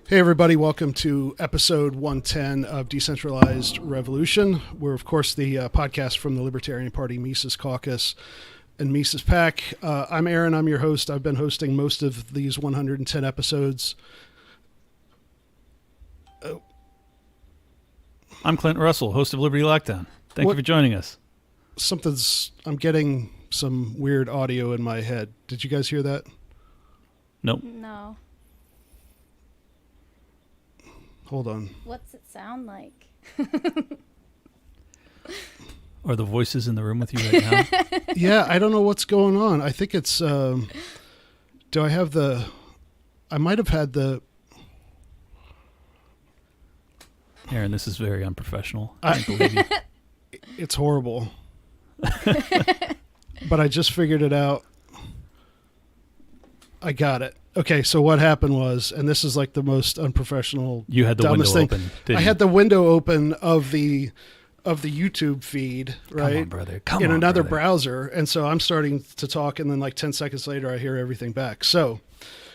Hey everybody, welcome to episode 110 of Decentralized Revolution. We're of course the podcast from the Libertarian Party Mises Caucus and Mises PAC. I'm Aaron, I'm your host. I've been hosting most of these 110 episodes. I'm Clint Russell, host of Liberty Lockdown. Thank you for joining us. I'm getting some weird audio in my head. Did you guys hear that? Nope. No. Hold on. What's it sound like? Are the voices in the room with you right now? Yeah, I don't know what's going on. I think it's, I might have had the... Aaron, this is very unprofessional. I can't believe you. It's horrible. But I just figured it out. I got it. Okay, so what happened was, and this is like the most unprofessional, You had the window dumbest thing. open, didn't I you? had the window open of the YouTube feed, right? Come on, brother. in another browser, and so I'm starting to talk, and then like 10 seconds later, I hear everything back. So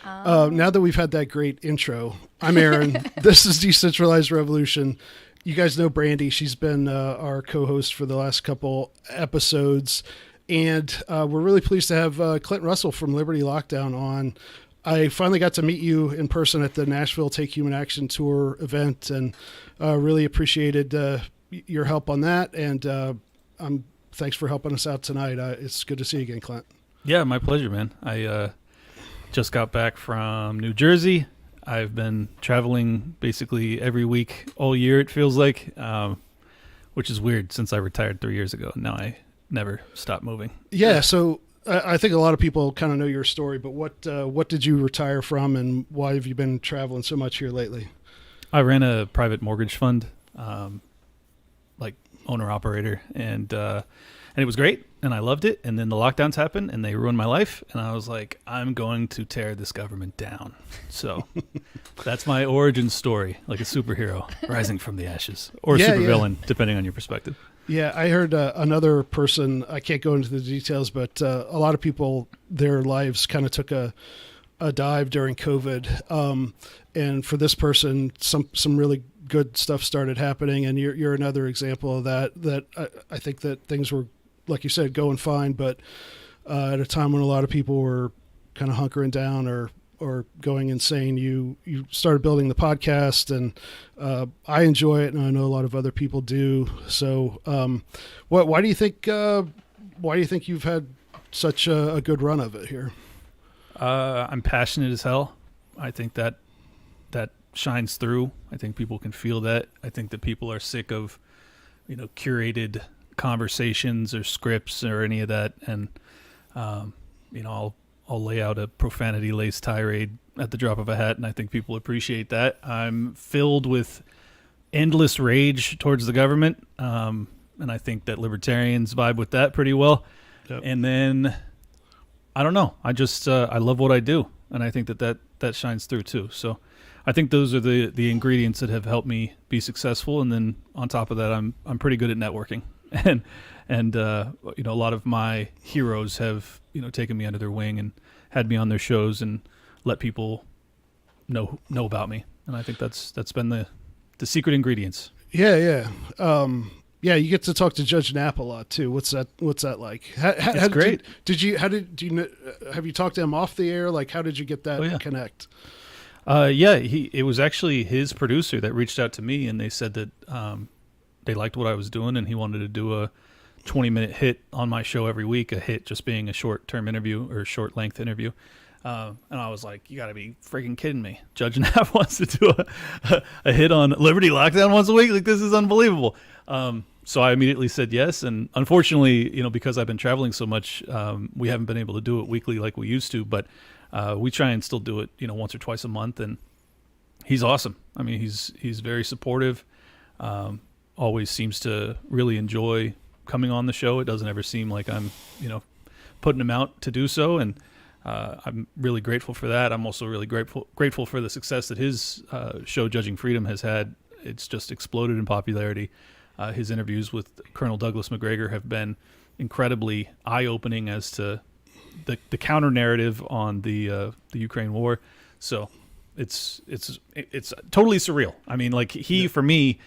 now that we've had that great intro, I'm Aaron. This is Decentralized Revolution. You guys know Brandi. She's been our co-host for the last couple episodes, and we're really pleased to have Clint Russell from Liberty Lockdown on. I finally got to meet you in person at the Nashville Take Human Action Tour event, and really appreciated your help on that. And thanks for helping us out tonight. It's good to see you again, Clint. Yeah, my pleasure, man. I just got back from New Jersey. I've been traveling basically every week all year, it feels like, which is weird since I retired 3 years ago. Now I never stop moving. Yeah, so I think a lot of people kind of know your story, but what did you retire from, and why have you been traveling so much here lately? I ran a private mortgage fund, like owner-operator, and it was great, and I loved it. And then the lockdowns happened, and they ruined my life. And I was like, I'm going to tear this government down. So that's my origin story, like a superhero rising from the ashes, or a supervillain, depending on your perspective. Yeah, I heard another person, I can't go into the details, but a lot of people, their lives kind of took a dive during COVID. And for this person, some really good stuff started happening. And you're another example of that I think that things were, like you said, going fine, but at a time when a lot of people were kind of hunkering down or going insane, you started building the podcast, and I enjoy it, and I know a lot of other people do. So why do you think you've had such a good run of it here? I'm passionate as hell. I think that shines through. I think people can feel that. I think that people are sick of, curated conversations or scripts or any of that. And, I'll lay out a profanity-laced tirade at the drop of a hat, and I think people appreciate that. I'm filled with endless rage towards the government, and I think that libertarians vibe with that pretty well. Yep. And then, I don't know, I just I love what I do, and I think that shines through too. So I think those are the ingredients that have helped me be successful. And then on top of that, I'm pretty good at networking, and a lot of my heroes have taken me under their wing and had me on their shows and let people know about me. And I think that's been the secret ingredients. Yeah. You get to talk to Judge Knapp a lot too. What's that like? It's great. Have you talked to him off the air? Like, how did you get that connect? It was actually his producer that reached out to me, and they said that they liked what I was doing, and he wanted to do a 20-minute hit on my show every week, a hit just being a short-term interview or short-length interview. And I was like, you got to be freaking kidding me. Judge Knapp wants to do a hit on Liberty Lockdown once a week? Like, this is unbelievable. So I immediately said yes. And unfortunately, because I've been traveling so much, we haven't been able to do it weekly like we used to. But we try and still do it, once or twice a month. And he's awesome. I mean, he's very supportive, always seems to really enjoy coming on the show. It doesn't ever seem like I'm, putting him out to do so. And I'm really grateful for that. I'm also really grateful for the success that his show, Judging Freedom, has had. It's just exploded in popularity. His interviews with Colonel Douglas McGregor have been incredibly eye-opening as to the counter narrative on the Ukraine war. So it's totally surreal. I mean, like for me,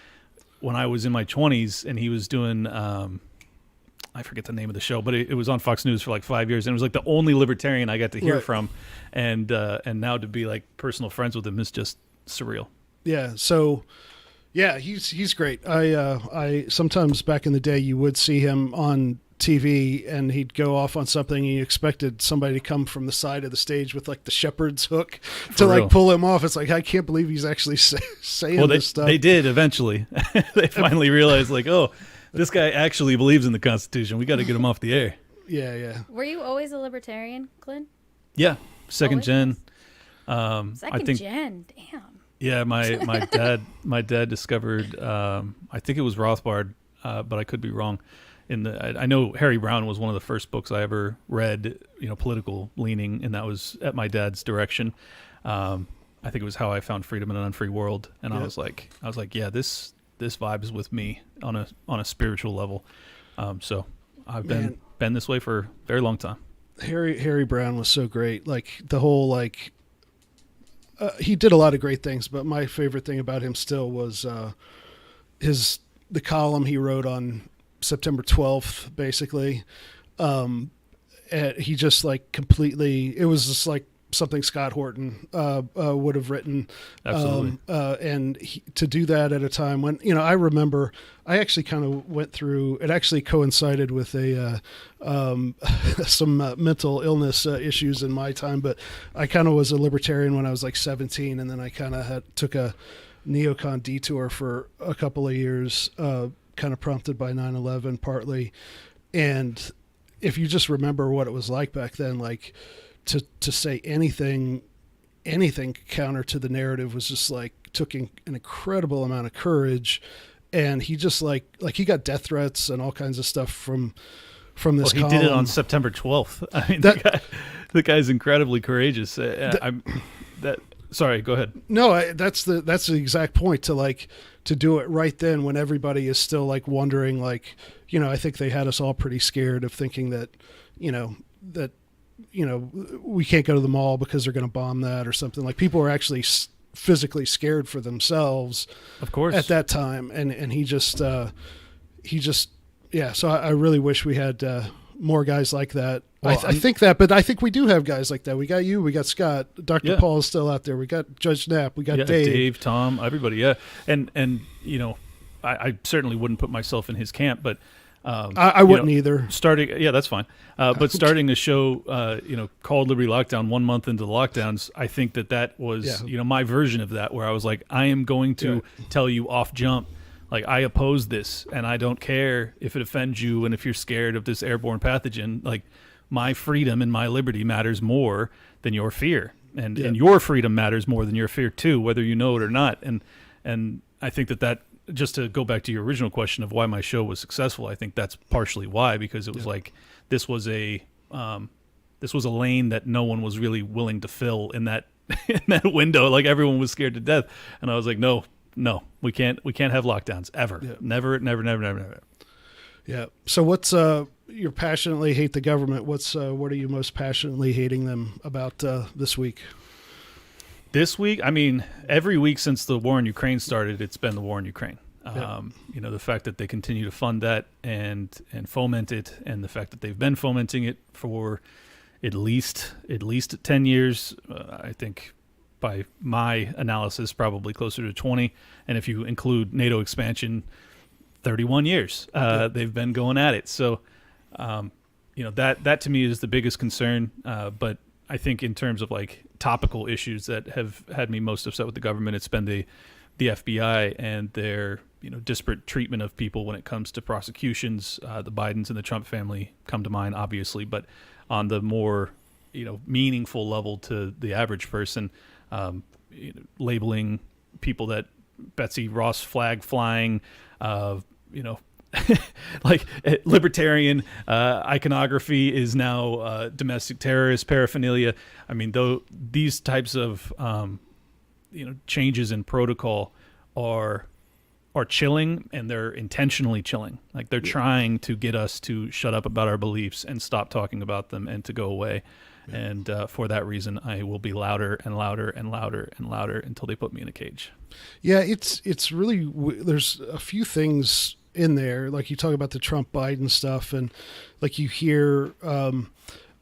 when I was in my 20s and he was doing, I forget the name of the show, but it was on Fox News for like 5 years, and it was like the only libertarian I got to hear from, and now to be like personal friends with him is just surreal. Yeah. So, yeah, he's great. I sometimes back in the day you would see him on TV and he'd go off on something and you expected somebody to come from the side of the stage with like the shepherd's hook to like pull him off. It's like, I can't believe he's actually saying this stuff. They did eventually. They finally realized like, oh, this guy actually believes in the Constitution. We got to get him off the air. Yeah. Were you always a libertarian, Clint? Yeah. Second gen. Second gen. Damn. Yeah. My dad discovered, I think it was Rothbard, but I could be wrong. I know Harry Brown was one of the first books I ever read, political leaning, and that was at my dad's direction. I think it was How I Found Freedom in an Unfree World, and I was like, yeah, this vibe is with me on a spiritual level. So I've been this way for a very long time. Harry Brown was so great. Like the whole he did a lot of great things, but my favorite thing about him still was the column he wrote on September 12th, basically. He just like completely, it was just like something Scott Horton would have written. Absolutely. And to do that at a time when, I remember I actually kind of went through, it actually coincided with some mental illness issues in my time, but I kind of was a libertarian when I was like 17, and then I kind of took a neocon detour for a couple of years, kind of prompted by 9/11 partly. And if you just remember what it was like back then, like to say anything counter to the narrative was just like took an incredible amount of courage. And he just like he got death threats and all kinds of stuff from this column. He did it on September 12th. I mean, the guy's incredibly courageous. Sorry, go ahead. No, that's the exact point, to do it right then when everybody is still like wondering, like, I think they had us all pretty scared of thinking that we can't go to the mall because they're going to bomb that or something. Like people were actually physically scared for themselves, of course, at that time. And he just yeah. So I really wish we had more guys like that. Well, I think that, but I think we do have guys like that. We got you, we got Scott, Dr. Paul is still out there. We got Judge Knapp, we got Dave, Tom, everybody. Yeah. And I certainly wouldn't put myself in his camp, but I wouldn't either. That's fine. But starting a show, called Liberty Lockdown 1 month into the lockdowns, I think that was, my version of that, where I was like, I am going to tell you off jump, like, I oppose this, and I don't care if it offends you, and if you're scared of this airborne pathogen, like, my freedom and my liberty matters more than your fear, and your freedom matters more than your fear too, whether you know it or not. And I think that just to go back to your original question of why my show was successful, I think that's partially why, because it was like this was a lane that no one was really willing to fill in that window. Like everyone was scared to death, and I was like, no, we can't have lockdowns ever, never. Yeah. So what's you passionately hate the government? What are you most passionately hating them about this week? This week, I mean, every week since the war in Ukraine started, it's been the war in Ukraine. The fact that they continue to fund that and foment it, and the fact that they've been fomenting it for at least 10 years, I think by my analysis, probably closer to 20. And if you include NATO expansion, 31 years they've been going at it. So, that to me is the biggest concern. But I think in terms of like topical issues that have had me most upset with the government, it's been the FBI and their disparate treatment of people when it comes to prosecutions. The Bidens and the Trump family come to mind, obviously, but on the more meaningful level to the average person, labeling people that Betsy Ross flag flying, like libertarian iconography is now domestic terrorist paraphernalia. I mean, though these types of changes in protocol are chilling, and they're intentionally chilling. Like they're trying to get us to shut up about our beliefs and stop talking about them and to go away. And for that reason, I will be louder and louder and louder and louder until they put me in a cage. Yeah, it's really, there's a few things in there, like you talk about the Trump Biden stuff, and like you hear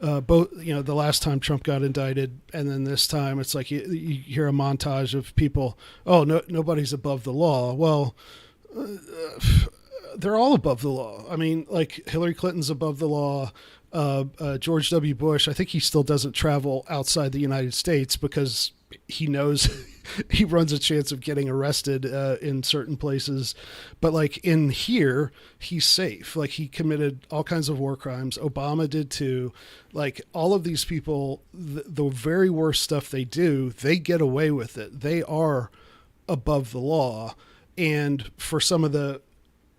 both, the last time Trump got indicted and then this time, it's like you hear a montage of people, oh, no, nobody's above the law. Well, they're all above the law. I mean, like Hillary Clinton's above the law. George W. Bush, I think he still doesn't travel outside the United States because he knows he runs a chance of getting arrested in certain places. But like in here, he's safe. Like he committed all kinds of war crimes. Obama did too. Like all of these people, the very worst stuff they do, they get away with it. They are above the law. And for some of the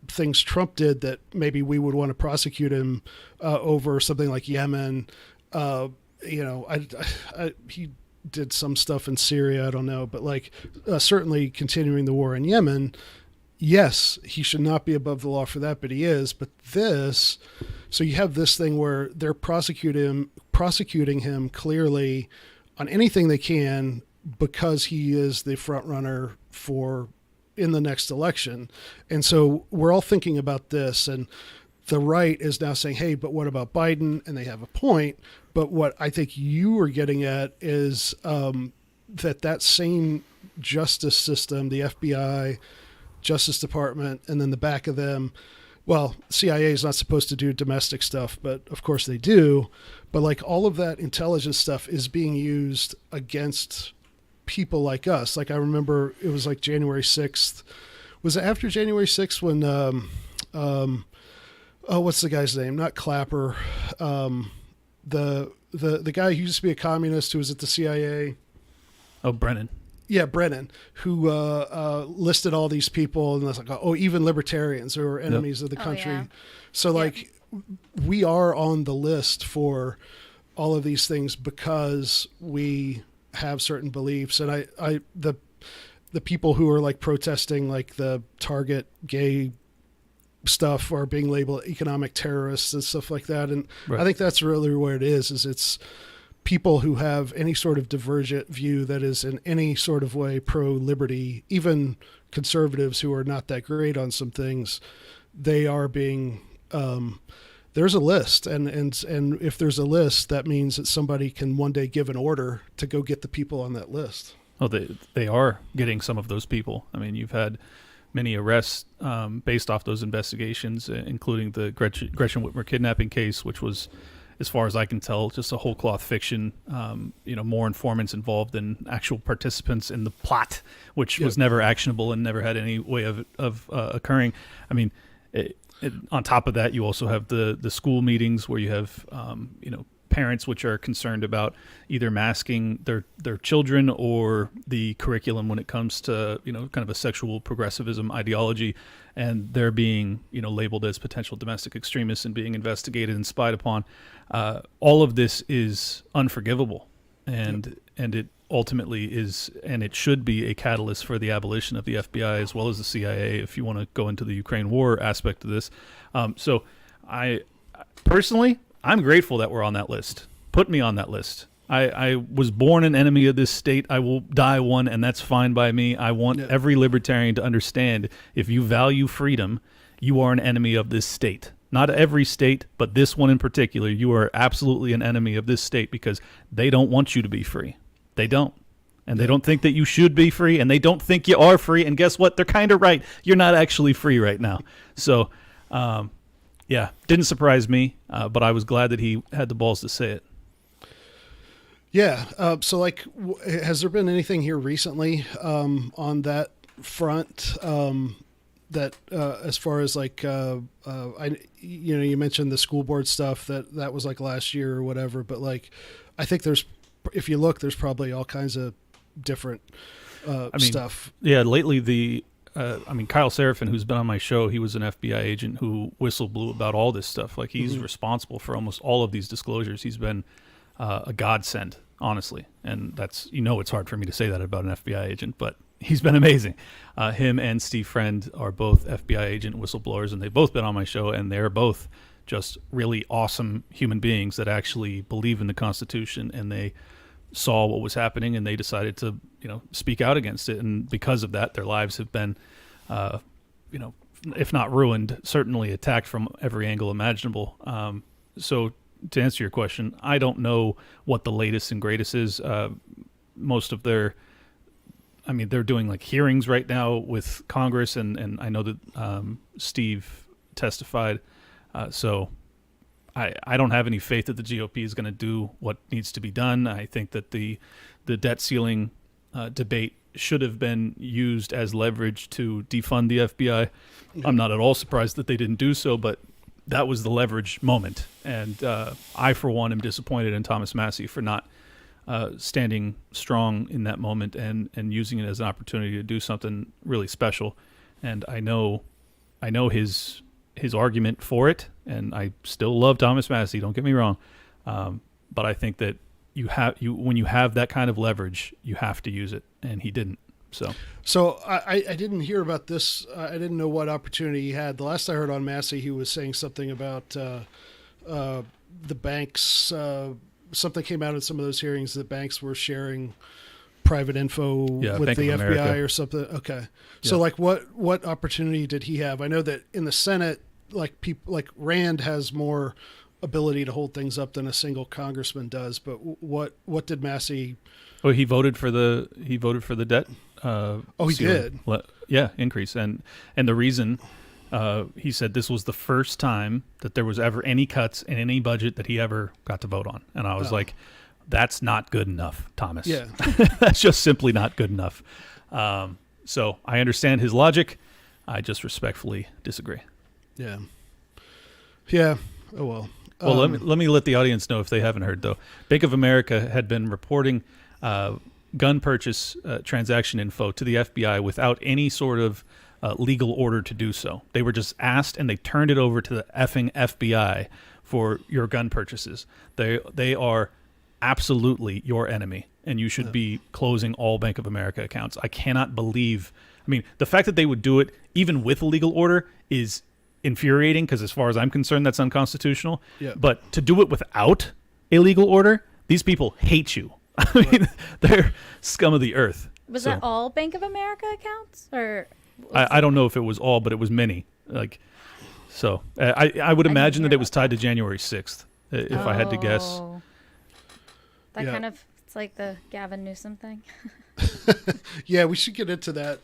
things Trump did that maybe we would want to prosecute him over, something like Yemen, he did some stuff in Syria, I don't know, but like certainly continuing the war in Yemen, yes, he should not be above the law for that, but he is. But this, so you have this thing where they're prosecuting him clearly on anything they can because he is the front runner for in the next election. And so we're all thinking about this, and the right is now saying, hey, but what about Biden? And they have a point. But what I think you were getting at is that same justice system, the FBI, Justice Department, and then the back of them, well, CIA is not supposed to do domestic stuff, but of course they do. But like all of that intelligence stuff is being used against people like us. Like I remember it was like January 6th. Was it after January 6th when, what's the guy's name? Not Clapper. The guy who used to be a communist who was at the CIA. Oh, Brennan. Yeah, Brennan, who listed all these people, and it's like, oh, even libertarians who are enemies of the country. Yeah. So like we are on the list for all of these things because we have certain beliefs. And the people who are like protesting like the Target gay stuff are being labeled economic terrorists and stuff like that. And right. I think that's really where it is it's people who have any sort of divergent view that is in any sort of way pro-liberty, even conservatives who are not that great on some things, they are being, there's a list. And if there's a list, that means that somebody can one day give an order to go get the people on that list. Oh, they are getting some of those people. I mean, you've had many arrests based off those investigations, including the Gretchen Whitmer kidnapping case, which was, as far as I can tell, just a whole cloth fiction. More informants involved than actual participants in the plot, which was never actionable and never had any way of occurring. I mean, on top of that, you also have the school meetings where you have parents which are concerned about either masking their children or the curriculum when it comes to kind of a sexual progressivism ideology, and they're being labeled as potential domestic extremists and being investigated and spied upon. All of this is unforgivable, and it ultimately is, and it should be, a catalyst for the abolition of the FBI as well as the CIA, if you want to go into the Ukraine war aspect of this. So I personally, I'm grateful that we're on that list. Put me on that list. I was born an enemy of this state. I will die one, and that's fine by me. I want every libertarian to understand, if you value freedom, you are an enemy of this state. Not every state, but this one in particular. You are absolutely an enemy of this state because they don't want you to be free. They don't. And they don't think that you should be free, and they don't think you are free. And guess what? They're kind of right. You're not actually free right now. So, didn't surprise me, but I was glad that he had the balls to say it. Yeah. So, like, has there been anything here recently on that front that, as far as like, you mentioned the school board stuff that was like last year or whatever, but like, I think if you look, there's probably all kinds of different stuff. Yeah. Lately Kyle Seraphin, who's been on my show, he was an FBI agent who whistle blew about all this stuff. Like he's responsible for almost all of these disclosures. He's been a godsend, honestly. And that's, it's hard for me to say that about an FBI agent, but he's been amazing. Him and Steve Friend are both FBI agent whistleblowers, and they've both been on my show, and they're both just really awesome human beings that actually believe in the Constitution, and they saw what was happening and they decided to, speak out against it. And because of that, their lives have been, if not ruined, certainly attacked from every angle imaginable. So to answer your question, I don't know what the latest and greatest is. Most of they're doing like hearings right now with Congress, and I know that Steve testified. So I don't have any faith that the GOP is going to do what needs to be done. I think that the debt ceiling debate should have been used as leverage to defund the FBI. I'm not at all surprised that they didn't do so, but that was the leverage moment. And I, for one, am disappointed in Thomas Massie for not standing strong in that moment and using it as an opportunity to do something really special. And I know his argument for it, and I still love Thomas Massie, don't get me wrong. But I think that when you have that kind of leverage, you have to use it, and he didn't. So I didn't hear about this. I didn't know what opportunity he had. The last I heard on Massie, he was saying something about the banks. Something came out in some of those hearings that banks were sharing private info with Bank the of FBI America. or something. Okay. So like what opportunity did he have? I know that in the Senate, like people like Rand has more ability to hold things up than a single congressman does. But what did Massie? Oh, he voted for the debt. He did. Increase. And the reason he said this was the first time that there was ever any cuts in any budget that he ever got to vote on. And I was like, that's not good enough, Thomas. Yeah. That's just simply not good enough. So I understand his logic. I just respectfully disagree. Yeah. Yeah. Oh, well. Well, let me let the audience know if they haven't heard, though. Bank of America had been reporting gun purchase transaction info to the FBI without any sort of legal order to do so. They were just asked, and they turned it over to the effing FBI for your gun purchases. They are absolutely your enemy, and you should be closing all Bank of America accounts. I cannot believe. I mean, the fact that they would do it even with a legal order is infuriating, because as far as I'm concerned, that's unconstitutional. Yeah. But to do it without a legal order, these people hate you. I mean, they're scum of the earth. Was that all Bank of America accounts, or? I don't know if it was all, but it was many. I would imagine that it was tied to January 6th, if I had to guess. That kind of, it's like the Gavin Newsom thing. Yeah, we should get into that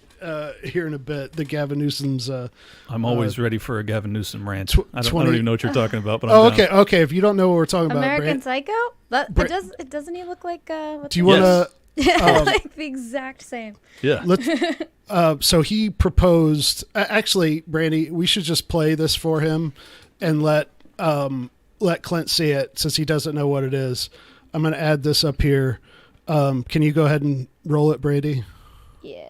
here in a bit. The Gavin Newsom's. I'm always ready for a Gavin Newsom rant. I don't even know what you're talking about, but I'm down. Okay. If you don't know what we're talking American about, Psycho. It doesn't he look like? Do you want to? Yeah, like the exact same. Yeah. So he proposed. Actually, Brandi, we should just play this for him and let Clint see it, since he doesn't know what it is. I'm going to add this up here. Can you go ahead and roll it, Brandi? Yeah.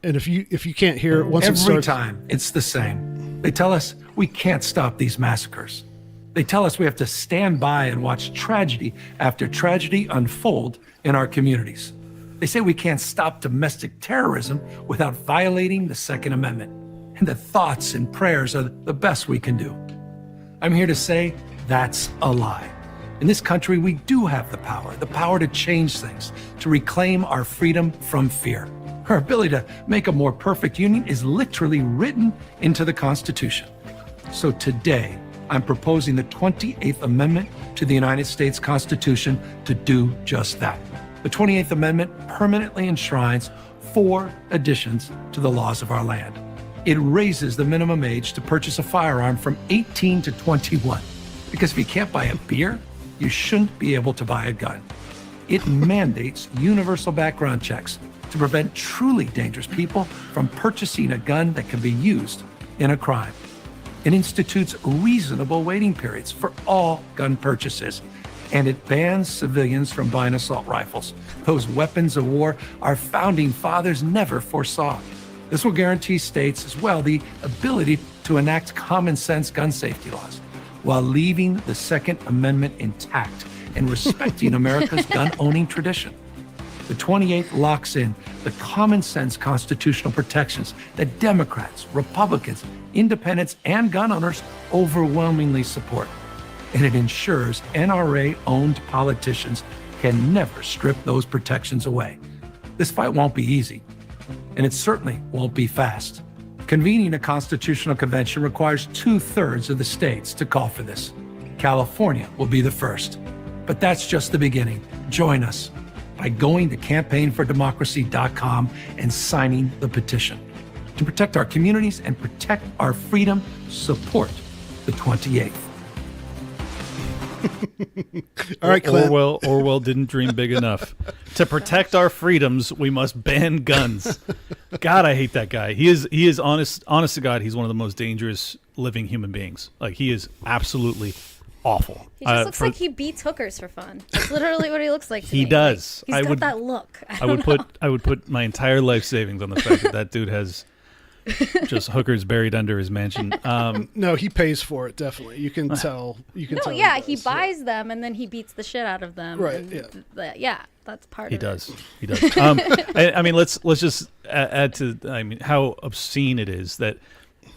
And if you can't hear it, once it Every starts, time it's the same. They tell us we can't stop these massacres. They tell us we have to stand by and watch tragedy after tragedy unfold in our communities. They say we can't stop domestic terrorism without violating the Second Amendment, and that thoughts and prayers are the best we can do. I'm here to say that's a lie. In this country, we do have the power to change things, to reclaim our freedom from fear. Our ability to make a more perfect union is literally written into the Constitution. So today, I'm proposing the 28th Amendment to the United States Constitution to do just that. The 28th Amendment permanently enshrines 4 additions to the laws of our land. It raises the minimum age to purchase a firearm from 18 to 21. Because if you can't buy a beer, you shouldn't be able to buy a gun. It mandates universal background checks to prevent truly dangerous people from purchasing a gun that can be used in a crime. It institutes reasonable waiting periods for all gun purchases, and it bans civilians from buying assault rifles, those weapons of war our founding fathers never foresaw. This will guarantee states as well the ability to enact common sense gun safety laws, while leaving the Second Amendment intact and respecting America's gun-owning tradition. The 28th locks in the common sense constitutional protections that Democrats, Republicans, independents, and gun owners overwhelmingly support. And it ensures NRA-owned politicians can never strip those protections away. This fight won't be easy, and it certainly won't be fast. Convening a constitutional convention requires 2/3 of the states to call for this. California will be the first. But that's just the beginning. Join us by going to campaignfordemocracy.com and signing the petition. To protect our communities and protect our freedom, support the 28th. All right, Clint. Orwell didn't dream big enough. To protect our freedoms, we must ban guns. God, I hate that guy. He is honest to God, he's one of the most dangerous living human beings. Like, he is absolutely awful. He just looks like he beats hookers for fun. That's literally what he looks like to me. He does. Like, he's got that look. I would put my entire life savings on the fact that dude has just hookers buried under his mansion. No, he pays for it, definitely. You can tell. Tell he buys them and then he beats the shit out of them. Right. Yeah. That's part of it. He does. I mean, let's just add to how obscene it is that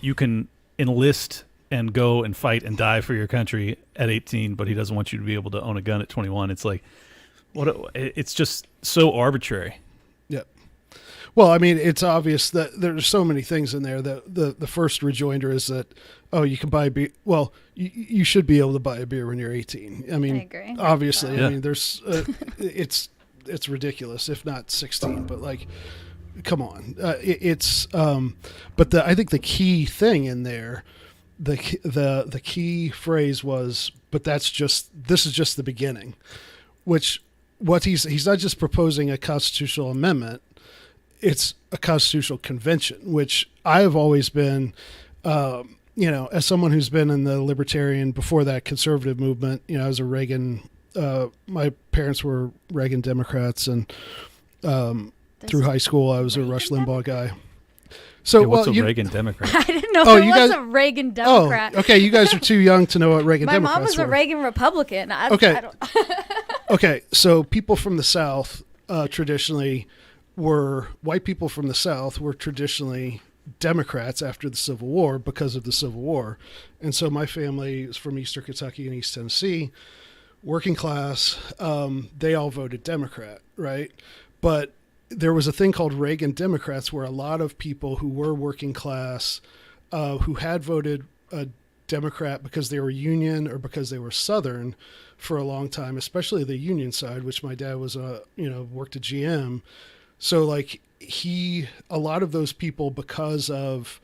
you can enlist and go and fight and die for your country at 18, but he doesn't want you to be able to own a gun at 21. It's like, it's just so arbitrary. Yep. Well, I mean, it's obvious that there's so many things in there. That the first rejoinder is that, oh, you can buy beer. Well, you should be able to buy a beer when you're 18. I mean, I agree. Obviously, Yeah. I mean, there's it's ridiculous if not 16, but like, come on, but I think the key thing in there, the key phrase was, but this is just the beginning, what he's not just proposing a constitutional amendment. It's a constitutional convention, which I have always been, as someone who's been in the libertarian, before that conservative movement, I was a Reagan, my parents were Reagan Democrats, and through high school, I was a Rush Limbaugh guy. So, what's a Reagan Democrat? I didn't know it was a Reagan Democrat. Oh, okay. You guys are too young to know what Reagan My Democrats mom was were. a Reagan Republican. Okay. I don't... Okay. So people from the South traditionally white people from the South were traditionally Democrats after the Civil War because of the Civil War. And so my family is from Eastern Kentucky and East Tennessee, working class. They all voted Democrat, right? But there was a thing called Reagan Democrats where a lot of people who were working class, who had voted Democrat because they were Union or because they were Southern for a long time, especially the Union side, which my dad was worked at GM. So like a lot of those people, because of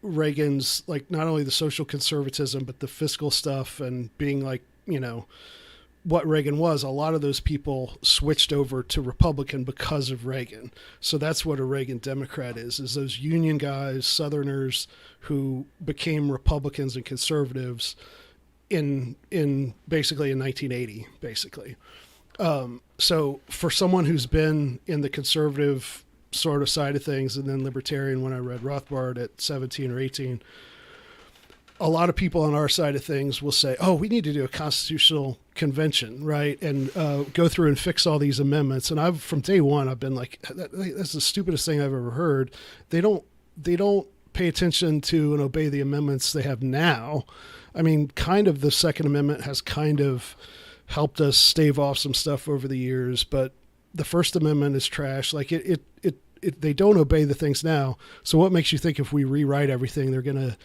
Reagan's, like, not only the social conservatism, but the fiscal stuff and being like, what Reagan was, a lot of those people switched over to Republican because of Reagan. So that's what a Reagan Democrat is those Union guys, Southerners who became Republicans and conservatives in basically in 1980, basically. So for someone who's been in the conservative sort of side of things and then libertarian, when I read Rothbard at 17 or 18, a lot of people on our side of things will say, oh, we need to do a constitutional convention, right? And go through and fix all these amendments. And from day one, I've been like, that's the stupidest thing I've ever heard. They don't pay attention to and obey the amendments they have now. I mean, kind of the Second Amendment has kind of helped us stave off some stuff over the years, but the First Amendment is trash. Like they don't obey the things now. So what makes you think if we rewrite everything, they're going to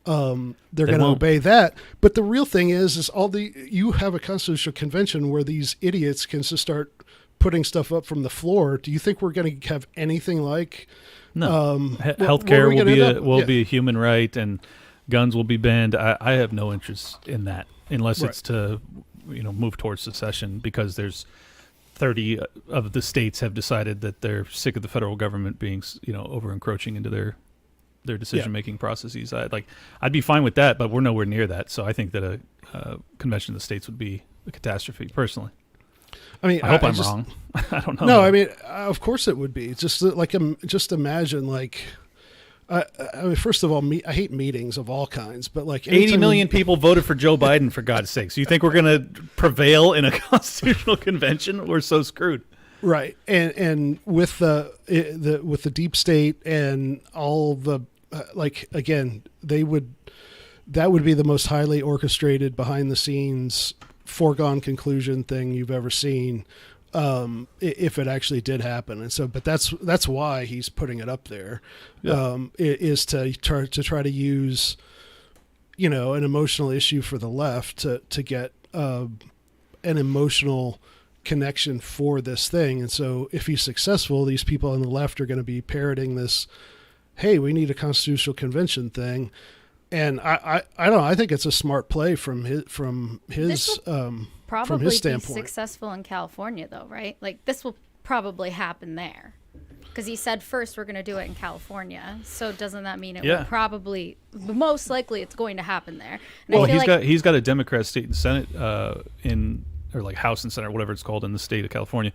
obey that? But the real thing is you have a constitutional convention where these idiots can just start putting stuff up from the floor. Do you think we're going to have anything like? No. Healthcare will be a human right, and guns will be banned. I have no interest in that unless it's to move towards secession, because there's 30 of the states have decided that they're sick of the federal government being over encroaching into their decision-making processes. I'd be fine with that, but we're nowhere near that. So I think that a convention of the states would be a catastrophe, personally. I mean, I hope I'm wrong. I don't know. No, I mean, of course it would be. It's just like, just imagine, like, I mean, first of all, I hate meetings of all kinds, but like 80 million people voted for Joe Biden, for God's sakes. You think we're going to prevail in a constitutional convention? We're so screwed. Right, and with the deep state and all the again, that would be the most highly orchestrated, behind the scenes, foregone conclusion thing you've ever seen, if it actually did happen. And so, but that's why he's putting it up there, is to try to use, an emotional issue for the left to get an emotional connection for this thing. And so if he's successful, these people on the left are going to be parroting this, hey, we need a constitutional convention thing. And I don't know, I think it's a smart play from his probably be standpoint. Successful in California though, right? Like this will probably happen there. Because he said first we're going to do it in California, so doesn't that mean it will probably, most likely, it's going to happen there? And well, he's got a Democrat state and Senate or like House and Senate, whatever it's called, in the state of California.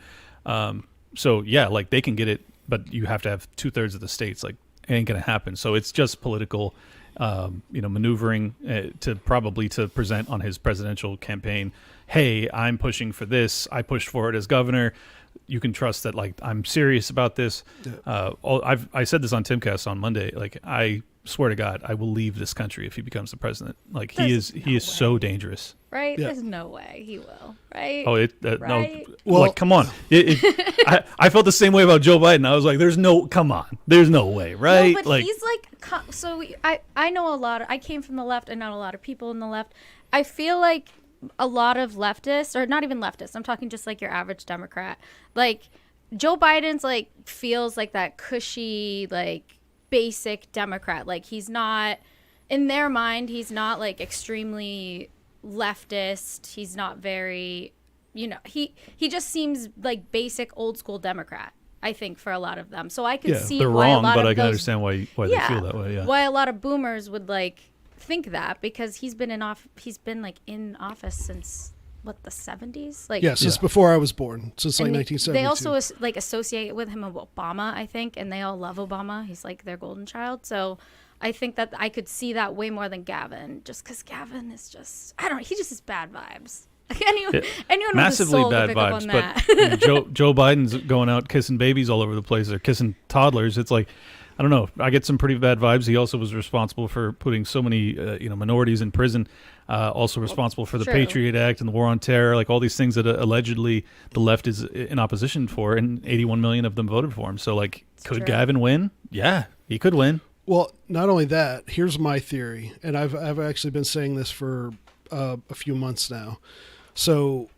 So yeah, like they can get it, but you have to have 2/3 of the states. Like it ain't gonna happen. So it's just political, maneuvering to present on his presidential campaign. Hey, I'm pushing for this. I pushed for it as governor. You can trust that, like, I'm serious about this. I said this on Timcast on Monday. Like, I swear to God, I will leave this country if he becomes the president. Like, he is so dangerous. Right? Yeah. There's no way he will. Right? Oh, right? No. Well, like, come on. I felt the same way about Joe Biden. I was like, come on. There's no way, right? No, but he's like, so I know I came from the left. I know a lot of people in the left. I feel like a lot of leftists, or not even leftists, I'm talking just like your average Democrat, like Joe Biden's like feels like that cushy, like basic Democrat. Like he's not, in their mind, he's not like extremely leftist. He's not very, he just seems like basic old school Democrat, I think, for a lot of them. So I could see they're why wrong, a lot but of I can understand why they feel that way. Yeah. Why a lot of boomers would like think that, because he's been in office since the 70s, like since before I was born, since like 1972. They also like associate with him with Obama, I think, and they all love Obama. He's like their golden child. So I think that I could see that way more than Gavin, just because Gavin is just, I don't know, he just has bad vibes. Anyone massively with a soul bad to pick up vibes, on but that. Joe Biden's going out kissing babies all over the place. They're kissing toddlers. It's like, I don't know. I get some pretty bad vibes. He also was responsible for putting so many, minorities in prison. Also responsible for the Patriot Act and the War on Terror, like all these things that allegedly the left is in opposition for, and 81 million of them voted for him. So, like, could Gavin win? Yeah, he could win. Well, not only that. Here's my theory, and I've actually been saying this for a few months now. So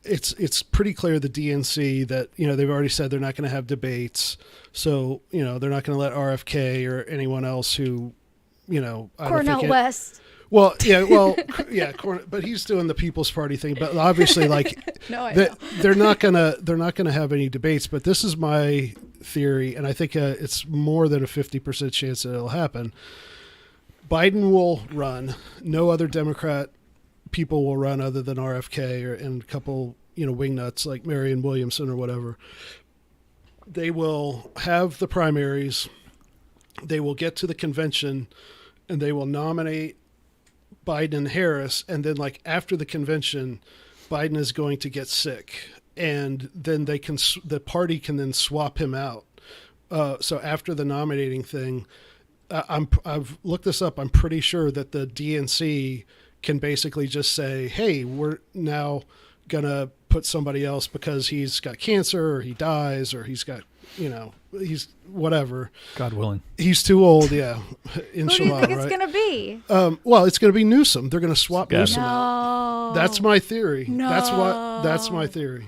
it's pretty clear, the DNC, that they've already said they're not going to have debates. So they're not going to let RFK or anyone else who Cornel West. Well, but he's doing the People's Party thing. But obviously, like, they're not gonna have any debates. But this is my theory, and I think it's more than a 50% chance that it'll happen. Biden will run. No other Democrat people will run other than RFK and a couple, wingnuts like Marianne Williamson or whatever. They will have the primaries. They will get to the convention, and they will nominate Biden and Harris. And then, like, after the convention, Biden is going to get sick, and then the party can then swap him out. So after the nominating thing, I've looked this up. I'm pretty sure that the DNC can basically just say, hey, we're now gonna put somebody else because he's got cancer, or he dies, or he's got, he's whatever. God willing. He's too old, yeah. Inshallah, Who do you think it's gonna be? Well, it's gonna be Newsom. They're gonna swap Newsom No. out. That's my theory. No. That's my theory.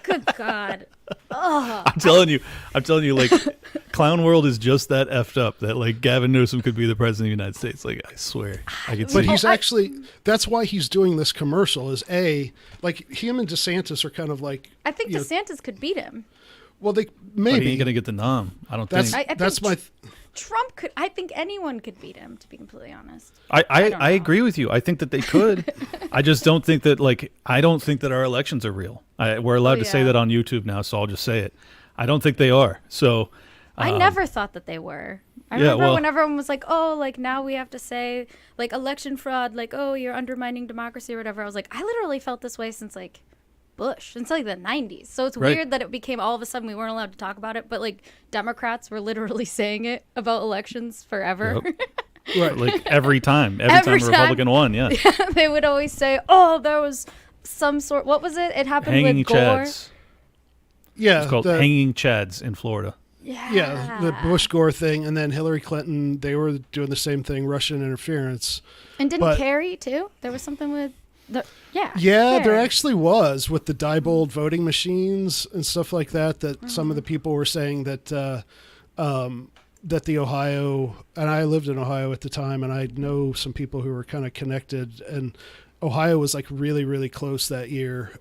Good God. Oh, I'm telling you, like, clown world is just that effed up that, like, Gavin Newsom could be the president of the United States. Like, I swear. But he's actually, that's why he's doing this commercial, is like, him and DeSantis are kind of like, I think DeSantis could beat him. Well, they maybe. But he ain't gonna get the nom. I don't think. That's my. Trump could. I think anyone could beat him, to be completely honest. I agree with you. I think that they could. I just don't think that, like, I don't think that our elections are real. We're allowed to say that on YouTube now, so I'll just say it. I don't think they are. So I never thought that they were. I remember when everyone was like, oh, like, now we have to say, like, election fraud, like, oh, you're undermining democracy or whatever. I was like, I literally felt this way since, like, Bush, since like the 90s. So it's Right. weird that it became all of a sudden we weren't allowed to talk about it, but like Democrats were literally saying it about elections forever. Yep. Right. Like every time a Every Republican won, yeah. They would always say, "Oh, there was some sort. What was it? It happened Hanging with Gore." chads. Yeah. It's called hanging chads in Florida. Yeah, the Bush Gore thing, and then Hillary Clinton, they were doing the same thing, Russian interference. And didn't But- Kerry too? There was something with the Yeah, Kerry. there actually was with the Diebold voting machines and stuff like that. That some of the people were saying that that the Ohio, and I lived in Ohio at the time, and I know some people who were kind of connected, and Ohio was like really, really close that year.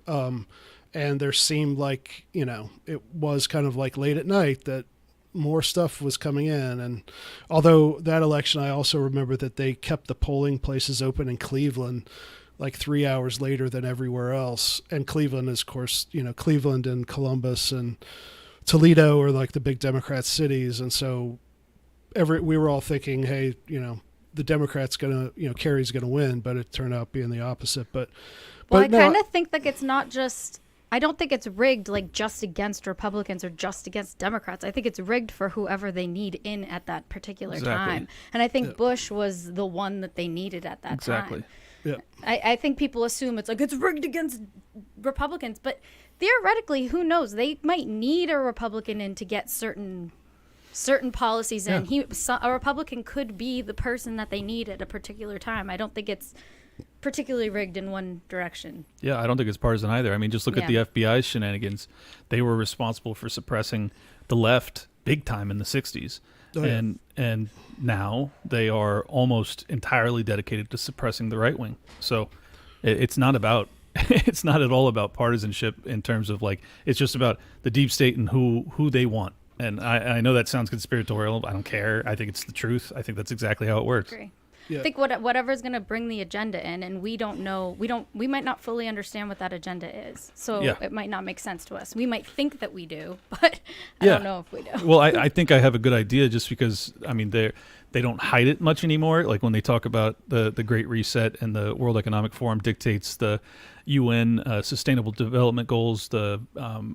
And there seemed like, it was kind of like late at night that more stuff was coming in. And although that election, I also remember that they kept the polling places open in Cleveland like 3 hours later than everywhere else. And Cleveland is, of course, Cleveland and Columbus and Toledo are like the big Democrat cities. And so we were all thinking, hey, the Democrats Kerry's gonna win, but it turned out being the opposite. But Well, I no, kind of think like it's not just. I don't think it's rigged like just against Republicans or just against Democrats. I think it's rigged for whoever they need in at that particular Exactly. time. And I think Bush was the one that they needed at that Exactly. time. yeah. I think people assume it's like it's rigged against Republicans, but theoretically, who knows? They might need a Republican in to get certain policies in. A Republican could be the person that they need at a particular time. I don't think it's particularly rigged in one direction. Yeah, I don't think it's partisan either. I mean, just look at the Yeah. FBI's shenanigans. They were responsible for suppressing the left big time in the 60s. Oh, yeah. And now they are almost entirely dedicated to suppressing the right wing. So it's not about it's not at all about partisanship in terms of like it's just about the deep state and who they want. And I know that sounds conspiratorial, but I don't care. I think it's the truth. I think that's exactly how it works. Agree. Yeah. I think whatever's going to bring the agenda in, and we don't know, we might not fully understand what that agenda is. So Yeah. it might not make sense to us. We might think that we do, but I Yeah. don't know if we do. Well, I think I have a good idea just because, I mean, they don't hide it much anymore. Like when they talk about the Great Reset and the World Economic Forum dictates the UN Sustainable Development Goals, the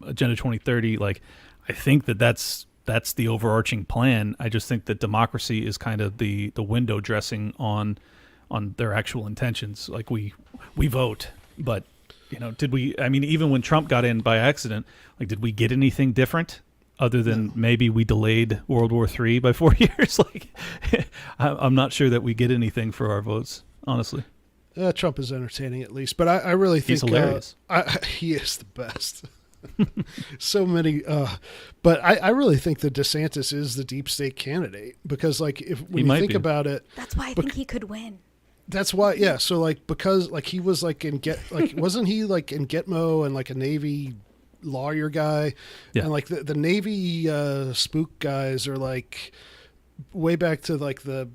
Agenda 2030, like I think that's the overarching plan. I just think that democracy is kind of the window dressing on their actual intentions. Like we vote, but did we? I mean, even when Trump got in by accident, like did we get anything different other than maybe we delayed World War III by 4 years? Like I'm not sure that we get anything for our votes, honestly. Trump is entertaining at least, but I really think He's hilarious. He is the best. So many, but I really think that DeSantis is the deep state candidate because, like, when you think about it, That's why I think he could win. that's why. Yeah, so like because like he was like wasn't he like in Gitmo and like a Navy lawyer guy, Yeah. and like the Navy spook guys are like way back to like the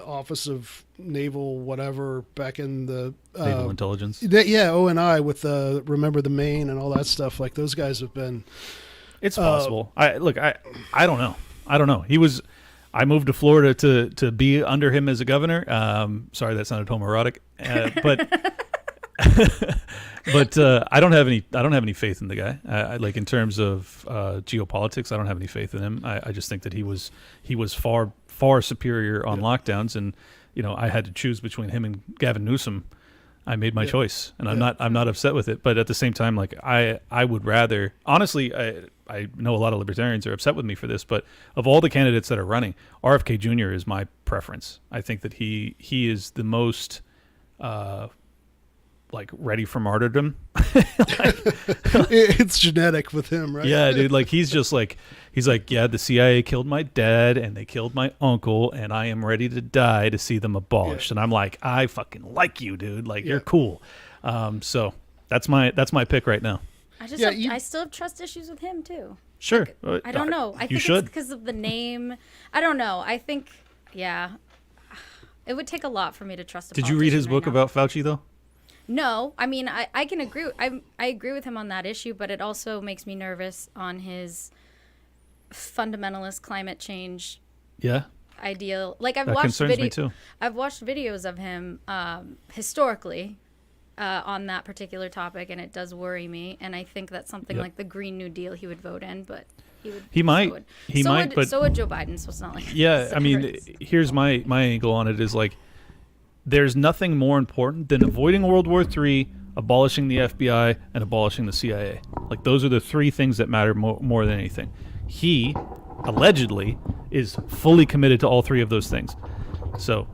Office of Naval whatever back in the Naval intelligence. yeah, O&I with Remember the Maine and all that stuff. Like those guys have been. It's possible. I don't know. I moved to Florida to be under him as a governor. Sorry, that sounded homoerotic, but I don't have any faith in the guy. I like in terms of geopolitics, I don't have any faith in him. I just think that he was far superior on lockdowns, and I had to choose between him and Gavin Newsom. I made my choice, and I'm not upset with it. But at the same time, like I would rather, honestly, I know a lot of libertarians are upset with me for this, but of all the candidates that are running, RFK Jr. is my preference. I think that he is the most like ready for martyrdom. It's genetic with him, right? Yeah, dude. Like he's like, yeah, the CIA killed my dad and they killed my uncle, and I am ready to die to see them abolished. Yeah. And I'm like, I fucking like you, dude. Like you're cool. So that's my pick right now. I still have trust issues with him too. Sure. I don't know. I think it's because of the name. I don't know. I think, yeah, it would take a lot for me to trust. Did you read his book about Fauci though? No, I mean I can agree. I agree with him on that issue, but it also makes me nervous on his fundamentalist climate change. Yeah. Ideal. Like I've That watched concerns me too. I've watched videos of him historically, on that particular topic, and it does worry me. And I think that something like the Green New Deal he would vote in, but he might, but so would Joe Biden. So it's not like yeah. I mean, here's my angle on it is like, there's nothing more important than avoiding World War III, abolishing the FBI, and abolishing the CIA. Like, those are the three things that matter more than anything. He allegedly is fully committed to all three of those things. So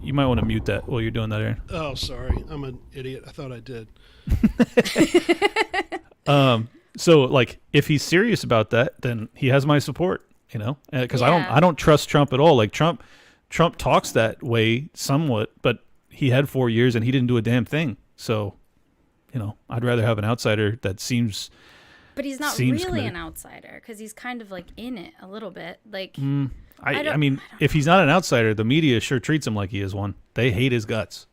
you might want to mute that while you're doing that, Aaron. Oh, sorry. I'm an idiot. I thought I did. So, like, if he's serious about that, then he has my support, you know, because I don't trust Trump at all. Like, Trump talks that way somewhat, but he had 4 years and he didn't do a damn thing. So, you know, I'd rather have an outsider that seems. But he's not really an outsider, because he's kind of like in it a little bit. Like, I mean, if he's not an outsider, the media sure treats him like he is one. They hate his guts.